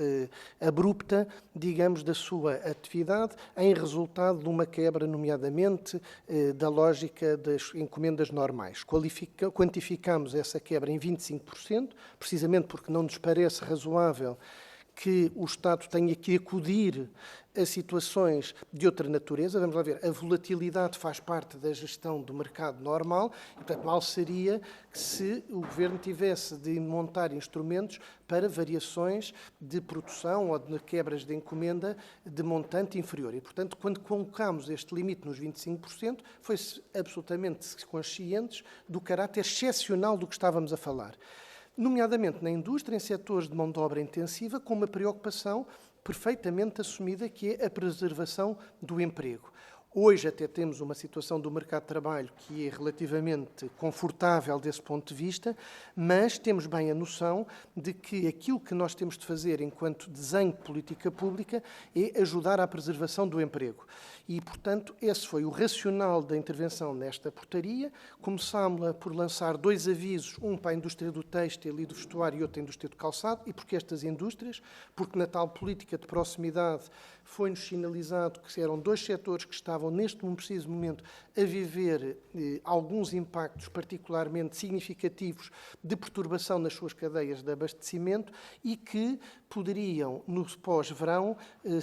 abrupta, digamos, da sua atividade, em resultado de uma quebra, nomeadamente, da lógica das encomendas normais. Quantificamos essa quebra em 25%, precisamente porque não nos parece razoável que o Estado tenha que acudir a situações de outra natureza. Vamos lá ver, a volatilidade faz parte da gestão do mercado normal e, portanto, mal seria que se o Governo tivesse de montar instrumentos para variações de produção ou de quebras de encomenda de montante inferior. E, portanto, quando colocámos este limite nos 25%, foi-se absolutamente conscientes do caráter excepcional do que estávamos a falar. Nomeadamente na indústria, em setores de mão de obra intensiva, com uma preocupação perfeitamente assumida, que é a preservação do emprego. Hoje até temos uma situação do mercado de trabalho que é relativamente confortável desse ponto de vista, mas temos bem a noção de que aquilo que nós temos de fazer enquanto desenho de política pública é ajudar à preservação do emprego. E, portanto, esse foi o racional da intervenção nesta portaria. Começámos por lançar 2 avisos, um para a indústria do têxtil e do vestuário e outro para a indústria do calçado. E porquê estas indústrias? Porque na tal política de proximidade foi-nos sinalizado que eram 2 setores que estavam neste preciso momento a viver alguns impactos particularmente significativos de perturbação nas suas cadeias de abastecimento e que poderiam, no pós-verão,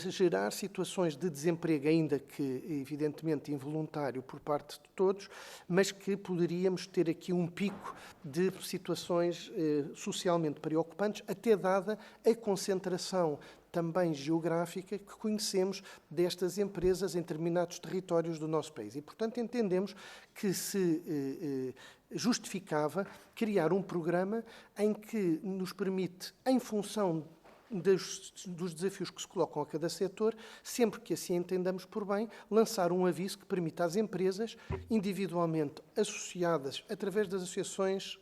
gerar situações de desemprego, ainda que evidentemente involuntário por parte de todos, mas que poderíamos ter aqui um pico de situações socialmente preocupantes, até dada a concentração também geográfica que conhecemos destas empresas em determinados territórios do nosso país. E, portanto, entendemos que se justificava criar um programa em que nos permite, em função dos desafios que se colocam a cada setor, sempre que assim entendamos por bem, lançar um aviso que permita às empresas, individualmente associadas, através das associações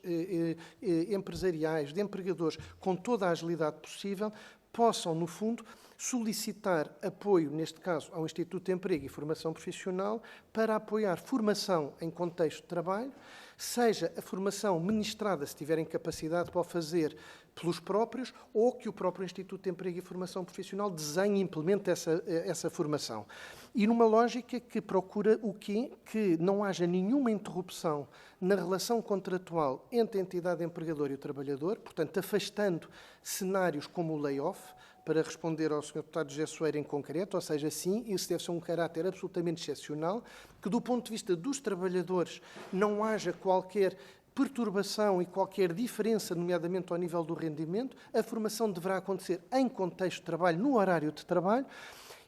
empresariais, de empregadores, com toda a agilidade possível, possam, no fundo, solicitar apoio, neste caso, ao Instituto de Emprego e Formação Profissional, para apoiar formação em contexto de trabalho, seja a formação ministrada, se tiverem capacidade para o fazer, pelos próprios, ou que o próprio Instituto de Emprego e Formação Profissional desenhe e implemente essa formação. E numa lógica que procura o quê? Que não haja nenhuma interrupção na relação contratual entre a entidade empregadora e o trabalhador, portanto, afastando cenários como o layoff, para responder ao Sr. Deputado José Soeiro em concreto, ou seja, sim, isso deve ser um caráter absolutamente excepcional, que do ponto de vista dos trabalhadores não haja qualquer perturbação e qualquer diferença, nomeadamente ao nível do rendimento. A formação deverá acontecer em contexto de trabalho, no horário de trabalho,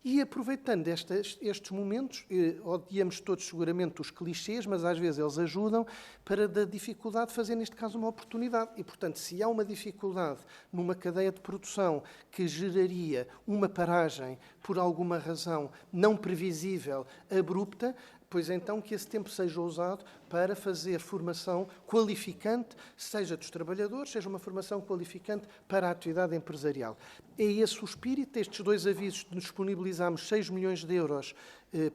e aproveitando estes momentos, odiamos todos seguramente os clichês, mas às vezes eles ajudam para da dificuldade de fazer, neste caso, uma oportunidade. E, portanto, se há uma dificuldade numa cadeia de produção que geraria uma paragem por alguma razão não previsível, abrupta, pois então que esse tempo seja usado para fazer formação qualificante, seja dos trabalhadores, seja uma formação qualificante para a atividade empresarial. É esse o espírito. Estes 2 avisos, disponibilizamos 6 milhões de euros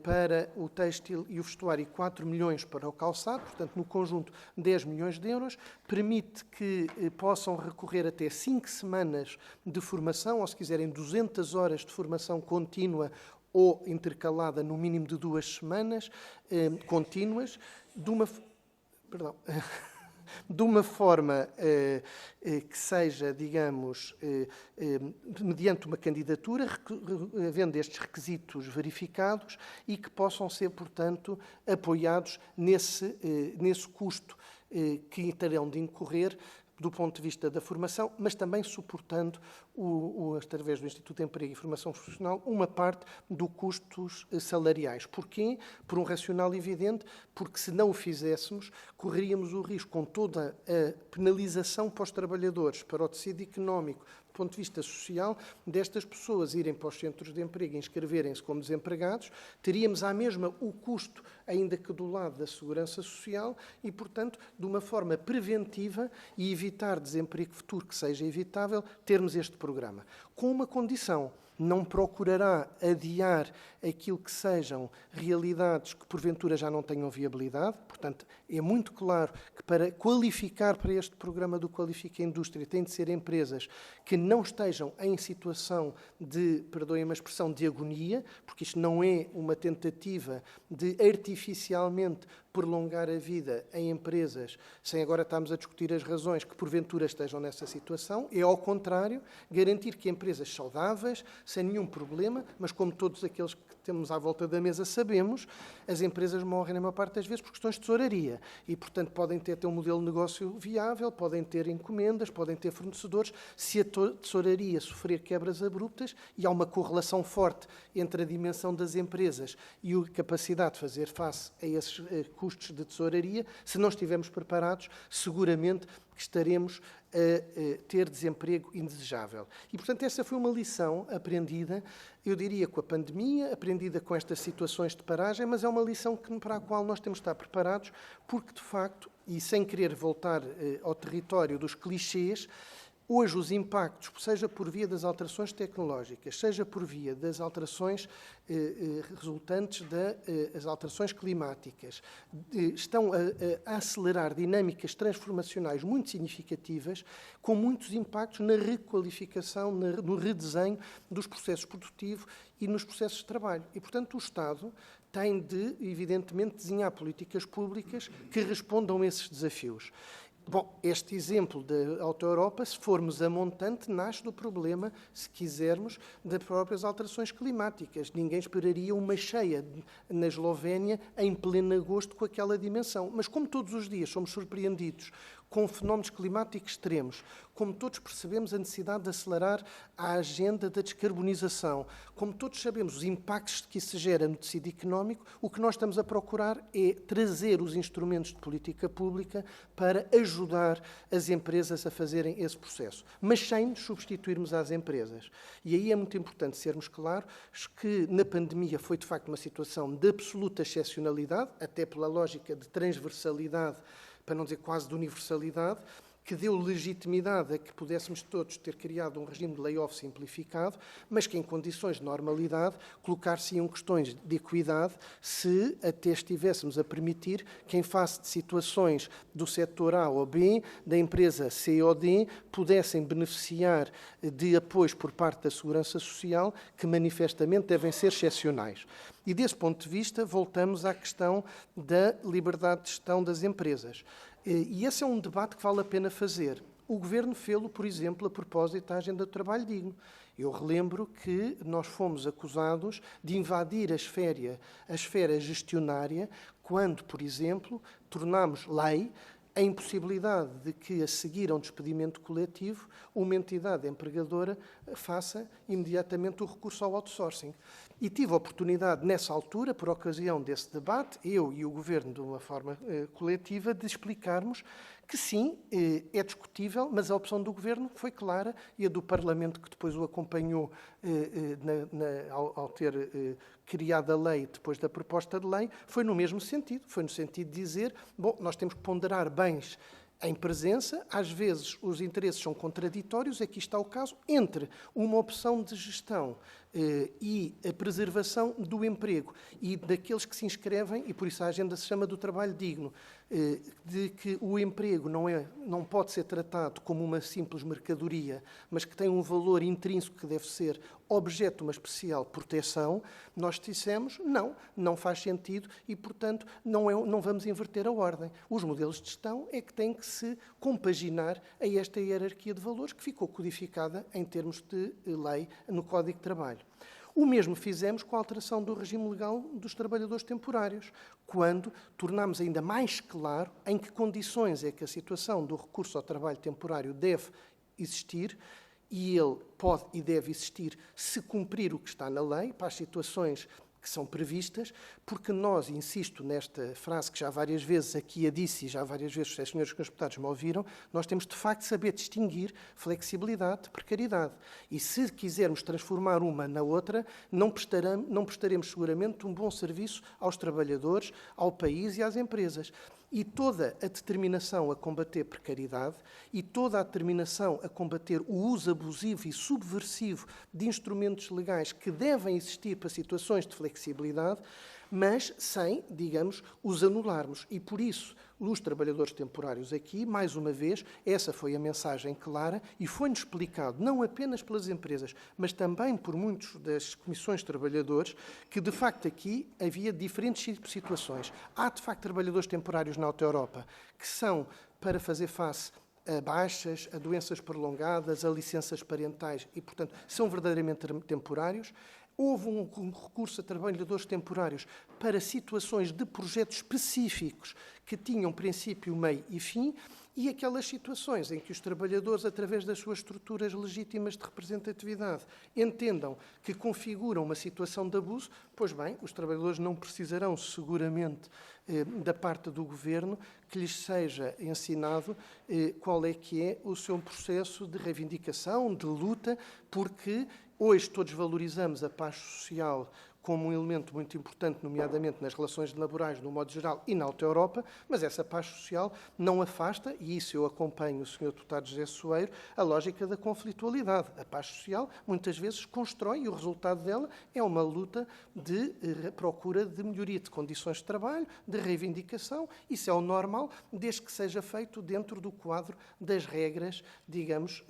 para o têxtil e o vestuário e 4 milhões para o calçado, portanto, no conjunto, 10 milhões de euros. Permite que possam recorrer até 5 semanas de formação, ou se quiserem 200 horas de formação contínua ou intercalada no mínimo de 2 semanas contínuas, de uma forma que seja, digamos, mediante uma candidatura, havendo estes requisitos verificados e que possam ser, portanto, apoiados nesse custo que terão de incorrer do ponto de vista da formação, mas também suportando, através do Instituto de Emprego e Formação Profissional, uma parte dos custos salariais. Porquê? Por um racional evidente, porque se não o fizéssemos, correríamos o risco, com toda a penalização para os trabalhadores, para o tecido económico, do ponto de vista social, destas pessoas irem para os centros de emprego e inscreverem-se como desempregados, teríamos à mesma o custo, ainda que do lado da segurança social, e, portanto, de uma forma preventiva e evitar desemprego futuro que seja evitável, termos este programa. Com uma condição: não procurará adiar aquilo que sejam realidades que porventura já não tenham viabilidade. Portanto, é muito claro que para qualificar para este programa do Qualifica a Indústria tem de ser empresas que não estejam em situação de, perdoem-me a expressão, de agonia, porque isto não é uma tentativa de artificialmente prolongar a vida em empresas, sem agora estarmos a discutir as razões que porventura estejam nessa situação. É, ao contrário, garantir que empresas saudáveis, sem nenhum problema, mas como todos aqueles que temos à volta da mesa sabemos, as empresas morrem na maior parte das vezes por questões de tesouraria e, portanto, podem ter um modelo de negócio viável, podem ter encomendas, podem ter fornecedores. Se a tesouraria sofrer quebras abruptas, e há uma correlação forte entre a dimensão das empresas e a capacidade de fazer face a esses custos de tesouraria, se não estivermos preparados, seguramente que estaremos a ter desemprego indesejável. E, portanto, essa foi uma lição aprendida, eu diria, com a pandemia, aprendida com estas situações de paragem, mas é uma lição para a qual nós temos de estar preparados, porque, de facto, e sem querer voltar ao território dos clichês, hoje os impactos, seja por via das alterações tecnológicas, seja por via das alterações resultantes das alterações climáticas, estão a acelerar dinâmicas transformacionais muito significativas, com muitos impactos na requalificação, no redesenho dos processos produtivos e nos processos de trabalho. E, portanto, o Estado tem de, evidentemente, desenhar políticas públicas que respondam a esses desafios. Bom, este exemplo da Auto Europa, se formos a montante, nasce do problema, se quisermos, das próprias alterações climáticas. Ninguém esperaria uma cheia na Eslovénia em pleno agosto com aquela dimensão. Mas como todos os dias somos surpreendidos com fenómenos climáticos extremos, como todos percebemos a necessidade de acelerar a agenda da descarbonização, como todos sabemos os impactos que isso gera no tecido económico, o que nós estamos a procurar é trazer os instrumentos de política pública para ajudar as empresas a fazerem esse processo, mas sem nos substituirmos às empresas. E aí é muito importante sermos claros que na pandemia foi de facto uma situação de absoluta excepcionalidade, até pela lógica de transversalidade, para não dizer quase de universalidade, que deu legitimidade a que pudéssemos todos ter criado um regime de layoff simplificado, mas que em condições de normalidade colocar-se-iam questões de equidade se até estivéssemos a permitir que em face de situações do setor A ou B, da empresa C ou D, pudessem beneficiar de apoios por parte da Segurança Social que manifestamente devem ser excepcionais. E desse ponto de vista voltamos à questão da liberdade de gestão das empresas. E esse é um debate que vale a pena fazer. O Governo fê-lo, por exemplo, a propósito da Agenda do Trabalho Digno. Eu relembro que nós fomos acusados de invadir a esfera gestionária quando, por exemplo, tornámos lei a impossibilidade de que, a seguir a um despedimento coletivo, uma entidade empregadora faça imediatamente o recurso ao outsourcing. E tive a oportunidade, nessa altura, por ocasião desse debate, eu e o Governo, de uma forma coletiva, de explicarmos que sim, é discutível, mas a opção do Governo foi clara e a do Parlamento, que depois o acompanhou ao ter criado a lei depois da proposta de lei, foi no mesmo sentido. Foi no sentido de dizer, bom, nós temos que ponderar bens em presença, às vezes os interesses são contraditórios, aqui está o caso, entre uma opção de gestão e a preservação do emprego e daqueles que se inscrevem, e por isso a agenda se chama do trabalho digno, de que o emprego não pode ser tratado como uma simples mercadoria, mas que tem um valor intrínseco que deve ser objeto de uma especial proteção, nós dissemos não faz sentido e, portanto, não vamos inverter a ordem. Os modelos de gestão é que têm que se compaginar a esta hierarquia de valores que ficou codificada em termos de lei no Código de Trabalho. O mesmo fizemos com a alteração do regime legal dos trabalhadores temporários, quando tornámos ainda mais claro em que condições é que a situação do recurso ao trabalho temporário deve existir, e ele pode e deve existir se cumprir o que está na lei, para as situações que são previstas, porque nós, insisto nesta frase que já várias vezes aqui a disse e já várias vezes os senhores deputados me ouviram, nós temos de facto saber distinguir flexibilidade de precariedade. E se quisermos transformar uma na outra, não prestaremos seguramente um bom serviço aos trabalhadores, ao país e às empresas. E toda a determinação a combater precariedade e toda a determinação a combater o uso abusivo e subversivo de instrumentos legais que devem existir para situações de flexibilidade, mas sem, digamos, os anularmos. E por isso, os trabalhadores temporários aqui, mais uma vez, essa foi a mensagem clara e foi-nos explicado, não apenas pelas empresas, mas também por muitos das comissões de trabalhadores, que de facto aqui havia diferentes situações. Há de facto trabalhadores temporários na Auto Europa que são para fazer face a baixas, a doenças prolongadas, a licenças parentais e, portanto, são verdadeiramente temporários. Houve um recurso a trabalhadores temporários para situações de projetos específicos que tinham princípio, meio e fim, e aquelas situações em que os trabalhadores, através das suas estruturas legítimas de representatividade, entendam que configuram uma situação de abuso, pois bem, os trabalhadores não precisarão seguramente da parte do Governo que lhes seja ensinado qual é que é o seu processo de reivindicação, de luta, porque hoje todos valorizamos a paz social como um elemento muito importante, nomeadamente nas relações laborais, no modo geral, e na Auto-Europa, mas essa paz social não afasta, e isso eu acompanho o Sr. Deputado José Soeiro, a lógica da conflitualidade. A paz social, muitas vezes, constrói, e o resultado dela é uma luta de procura de melhoria de condições de trabalho, de reivindicação. Isso é o normal, desde que seja feito dentro do quadro das regras, digamos,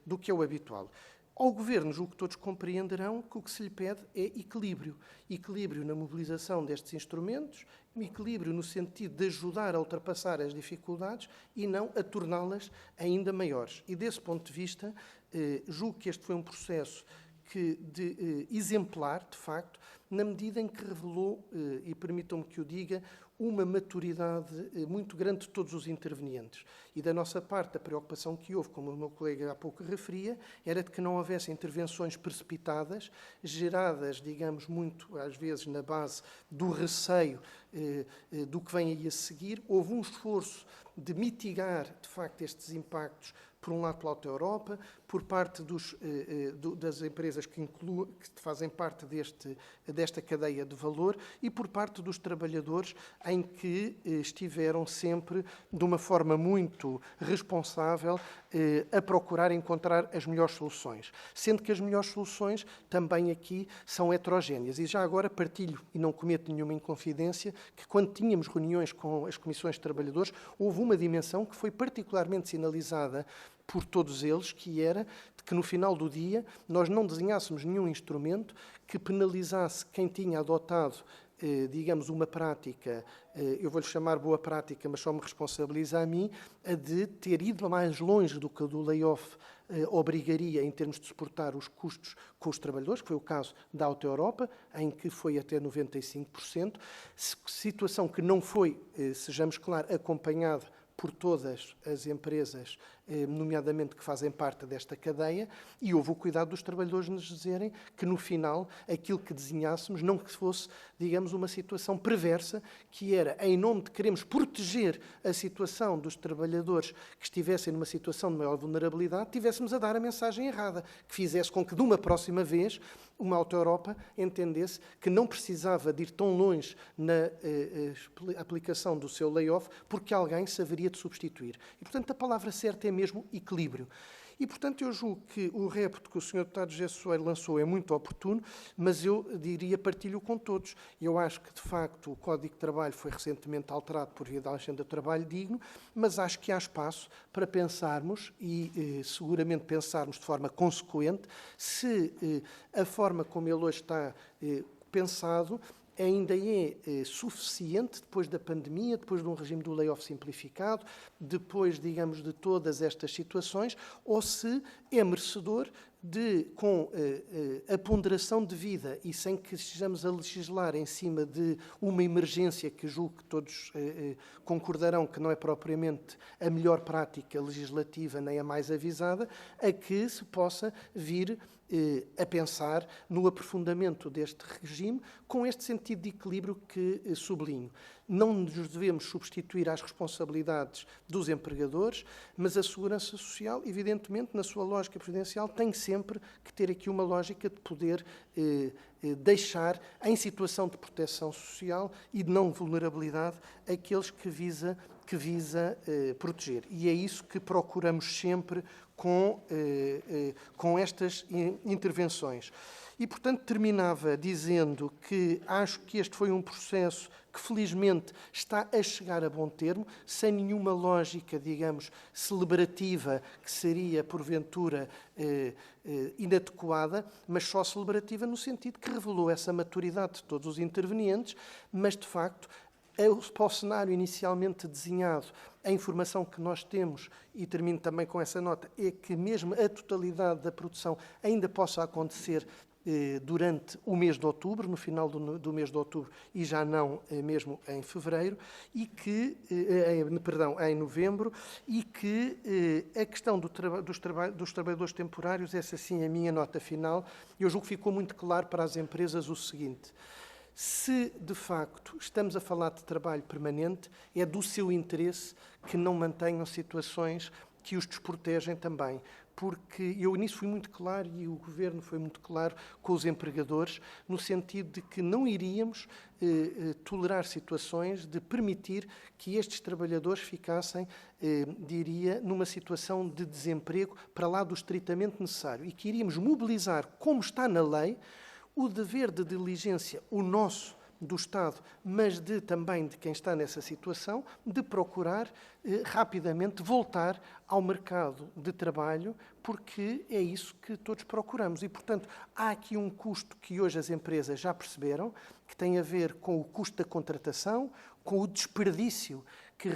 do que é o habitual. Ao Governo, julgo que todos compreenderão que o que se lhe pede é equilíbrio. Equilíbrio na mobilização destes instrumentos, equilíbrio no sentido de ajudar a ultrapassar as dificuldades e não a torná-las ainda maiores. E desse ponto de vista, julgo que este foi um processo exemplar, de facto, na medida em que revelou, e permitam-me que o diga, uma maturidade muito grande de todos os intervenientes. E da nossa parte, a preocupação que houve, como o meu colega há pouco referia, era de que não houvesse intervenções precipitadas, geradas, digamos, muito, às vezes, na base do receio do que vem aí a seguir. Houve um esforço de mitigar, de facto, estes impactos, por um lado pela Auto-Europa, por parte das empresas que fazem parte desta cadeia de valor e por parte dos trabalhadores, em que estiveram sempre, de uma forma muito responsável, a procurar encontrar as melhores soluções. Sendo que as melhores soluções também aqui são heterogéneas. E já agora partilho, e não cometo nenhuma inconfidência, que quando tínhamos reuniões com as comissões de trabalhadores, houve uma dimensão que foi particularmente sinalizada por todos eles, que era de que no final do dia nós não desenhássemos nenhum instrumento que penalizasse quem tinha adotado, digamos, uma prática, eu vou-lhe chamar boa prática, mas só me responsabiliza a mim, a de ter ido mais longe do que o do layoff obrigaria em termos de suportar os custos com os trabalhadores, que foi o caso da Auto-Europa, em que foi até 95%, situação que não foi, sejamos claros, acompanhada por todas as empresas, nomeadamente que fazem parte desta cadeia, e houve o cuidado dos trabalhadores nos dizerem que, no final, aquilo que desenhássemos não que fosse, digamos, uma situação perversa, que era, em nome de queremos proteger a situação dos trabalhadores que estivessem numa situação de maior vulnerabilidade, tivéssemos a dar a mensagem errada, que fizesse com que, de uma próxima vez, uma Auto-Europa entendesse que não precisava de ir tão longe na aplicação do seu layoff, porque alguém se haveria de substituir. E, portanto, a palavra certa é mesmo equilíbrio. E, portanto, eu julgo que o repto que o Sr. Deputado José Soeiro lançou é muito oportuno, mas eu diria partilho com todos. Eu acho que, de facto, o Código de Trabalho foi recentemente alterado por via da Agenda do Trabalho Digno, mas acho que há espaço para pensarmos e, seguramente, pensarmos de forma consequente se a forma como ele hoje está pensado ainda é suficiente depois da pandemia, depois de um regime do layoff simplificado, depois, digamos, de todas estas situações, ou se é merecedor de, com a ponderação devida e sem que estejamos a legislar em cima de uma emergência que julgo que todos concordarão que não é propriamente a melhor prática legislativa nem a mais avisada, a que se possa vir a pensar no aprofundamento deste regime com este sentido de equilíbrio que sublinho. Não nos devemos substituir às responsabilidades dos empregadores, mas a segurança social, evidentemente, na sua lógica previdencial, tem sempre que ter aqui uma lógica de poder deixar em situação de proteção social e de não vulnerabilidade aqueles que visa proteger. E é isso que procuramos sempre com estas intervenções. E, portanto, terminava dizendo que acho que este foi um processo que, felizmente, está a chegar a bom termo, sem nenhuma lógica, digamos, celebrativa, que seria, porventura, inadequada, mas só celebrativa no sentido que revelou essa maturidade de todos os intervenientes, mas, de facto, para o cenário inicialmente desenhado, a informação que nós temos, e termino também com essa nota, é que mesmo a totalidade da produção ainda possa acontecer durante o mês de outubro, no final do mês de outubro e já não mesmo em fevereiro, e que, em novembro, e que a questão dos trabalhadores temporários, essa sim é a minha nota final, eu julgo que ficou muito claro para as empresas o seguinte: se de facto estamos a falar de trabalho permanente, é do seu interesse que não mantenham situações que os desprotegem também, porque eu nisso fui muito claro e o Governo foi muito claro com os empregadores, no sentido de que não iríamos tolerar situações de permitir que estes trabalhadores ficassem, diria, numa situação de desemprego para lá do estritamente necessário, e que iríamos mobilizar, como está na lei, o dever de diligência, o nosso, do Estado, mas também de quem está nessa situação, de procurar rapidamente voltar ao mercado de trabalho, porque é isso que todos procuramos. E, portanto, há aqui um custo que hoje as empresas já perceberam, que tem a ver com o custo da contratação, com o desperdício que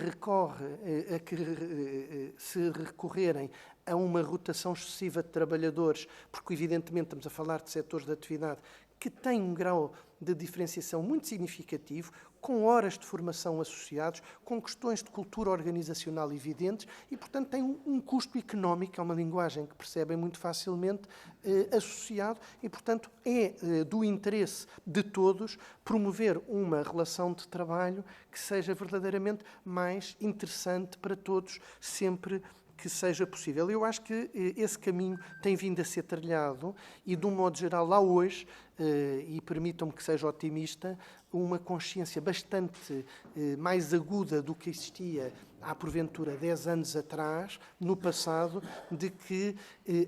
se recorrerem a uma rotação excessiva de trabalhadores, porque, evidentemente, estamos a falar de setores de atividade que têm um grau de diferenciação muito significativo, com horas de formação associados, com questões de cultura organizacional evidentes e, portanto, tem um custo económico, é uma linguagem que percebem muito facilmente, associado e, portanto, é do interesse de todos promover uma relação de trabalho que seja verdadeiramente mais interessante para todos, sempre que seja possível. Eu acho que esse caminho tem vindo a ser trilhado e, de um modo geral, lá hoje, e permitam-me que seja otimista, uma consciência bastante mais aguda do que existia há, porventura, 10 anos atrás, no passado, de que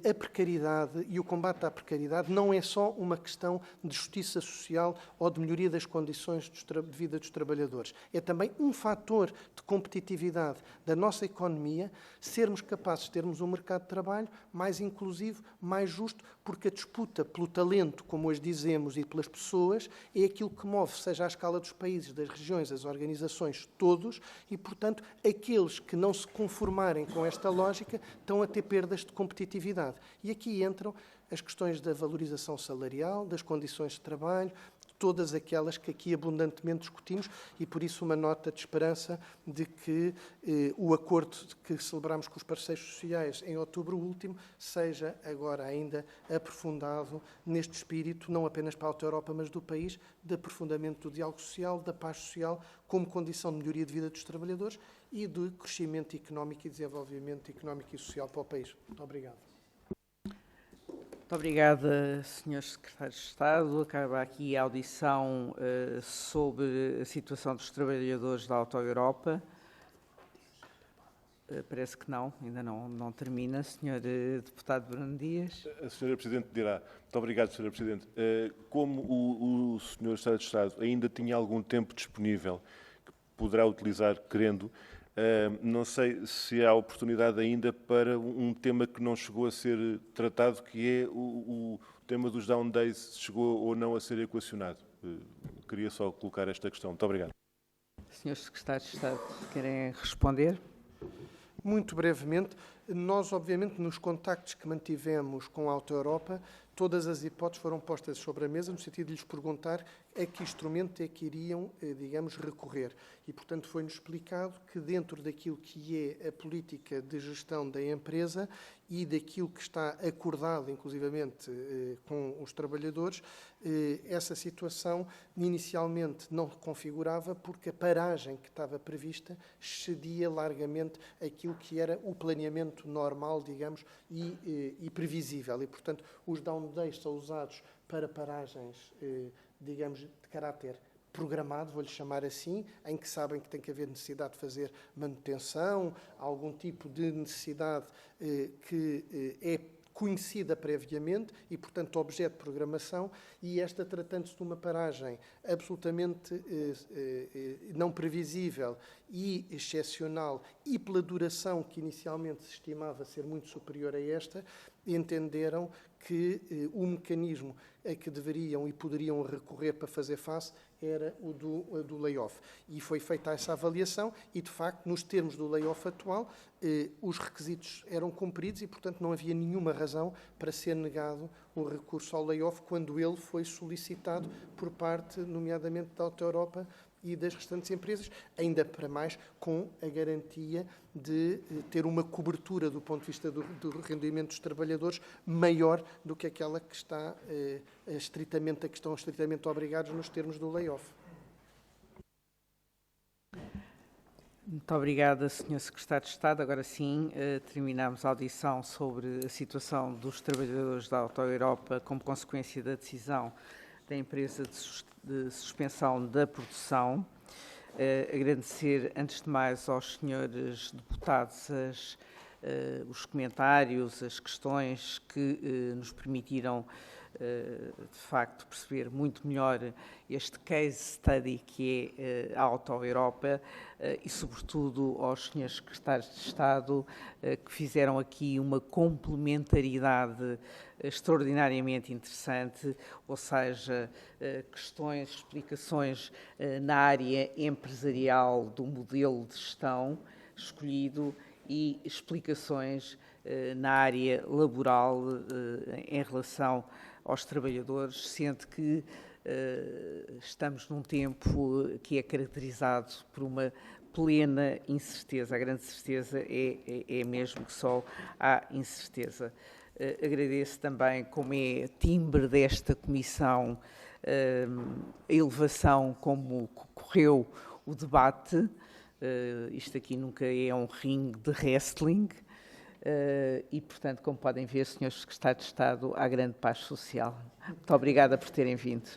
a precariedade e o combate à precariedade não é só uma questão de justiça social ou de melhoria das condições de vida dos trabalhadores. É também um fator de competitividade da nossa economia, sermos capazes de termos um mercado de trabalho mais inclusivo, mais justo, porque a disputa pelo talento, como hoje dizemos, e pelas pessoas, é aquilo que move, seja à escala dos países, das regiões, das organizações, todos, e, portanto, aqueles que não se conformarem com esta lógica estão a ter perdas de competitividade. E aqui entram as questões da valorização salarial, das condições de trabalho, todas aquelas que aqui abundantemente discutimos, e por isso uma nota de esperança de que o acordo que celebramos com os parceiros sociais em outubro último seja agora ainda aprofundado neste espírito, não apenas para a Alta Europa, mas do país, de aprofundamento do diálogo social, da paz social, como condição de melhoria de vida dos trabalhadores e de crescimento económico e desenvolvimento económico e social para o país. Muito obrigado. Muito obrigada, Sr. Secretário de Estado. Acaba aqui a audição sobre a situação dos trabalhadores da Alta Europa. Parece que não, ainda não termina. Sr. Deputado Bruno Dias. A Sra. Presidente dirá. Muito obrigado, Sra. Presidente. Como o Sr. Secretário de Estado ainda tinha algum tempo disponível que poderá utilizar querendo, não sei se há oportunidade ainda para um tema que não chegou a ser tratado, que é o tema dos down days, chegou ou não a ser equacionado. Queria só colocar esta questão. Muito obrigado. Sr. Secretário de Estado, querem responder? Muito brevemente, nós, obviamente, nos contactos que mantivemos com a Alta Europa, todas as hipóteses foram postas sobre a mesa, no sentido de lhes perguntar a que instrumento é que iriam, digamos, recorrer. E, portanto, foi-nos explicado que dentro daquilo que é a política de gestão da empresa e daquilo que está acordado, inclusivamente, com os trabalhadores, essa situação inicialmente não configurava porque a paragem que estava prevista excedia largamente aquilo que era o planeamento normal, digamos, e previsível. E, portanto, os down days são usados para paragens, digamos, de caráter programado, vou-lhe chamar assim, em que sabem que tem que haver necessidade de fazer manutenção, algum tipo de necessidade que é conhecida previamente e, portanto, objeto de programação, e esta, tratando-se de uma paragem absolutamente não previsível e excepcional, e pela duração que inicialmente se estimava ser muito superior a esta, entenderam que o mecanismo a que deveriam e poderiam recorrer para fazer face era o do layoff. E foi feita essa avaliação e, de facto, nos termos do layoff atual, os requisitos eram cumpridos e, portanto, não havia nenhuma razão para ser negado o recurso ao layoff quando ele foi solicitado por parte, nomeadamente, da Auto Europa e das restantes empresas, ainda para mais com a garantia de ter uma cobertura do ponto de vista do rendimento dos trabalhadores maior do que aquela que está estritamente, a que estão estritamente obrigados nos termos do layoff. Muito obrigada, Sr. Secretário de Estado. Agora sim, terminamos a audição sobre a situação dos trabalhadores da Auto Europa como consequência da decisão da empresa de suspensão da produção. Agradecer, antes de mais, aos senhores deputados os comentários, as questões que nos permitiram, de facto, perceber muito melhor este case study que é a Auto Europa e, sobretudo, aos senhores secretários de Estado que fizeram aqui uma complementaridade extraordinariamente interessante, ou seja, questões, explicações na área empresarial do modelo de gestão escolhido e explicações na área laboral em relação aos trabalhadores, sendo que estamos num tempo que é caracterizado por uma plena incerteza. A grande certeza é mesmo que só há incerteza. Agradeço também, como é timbre desta comissão, a elevação como correu o debate. Isto aqui nunca é um ringue de wrestling. E, portanto, como podem ver, senhores secretários de Estado, há grande paz social. Muito obrigada por terem vindo.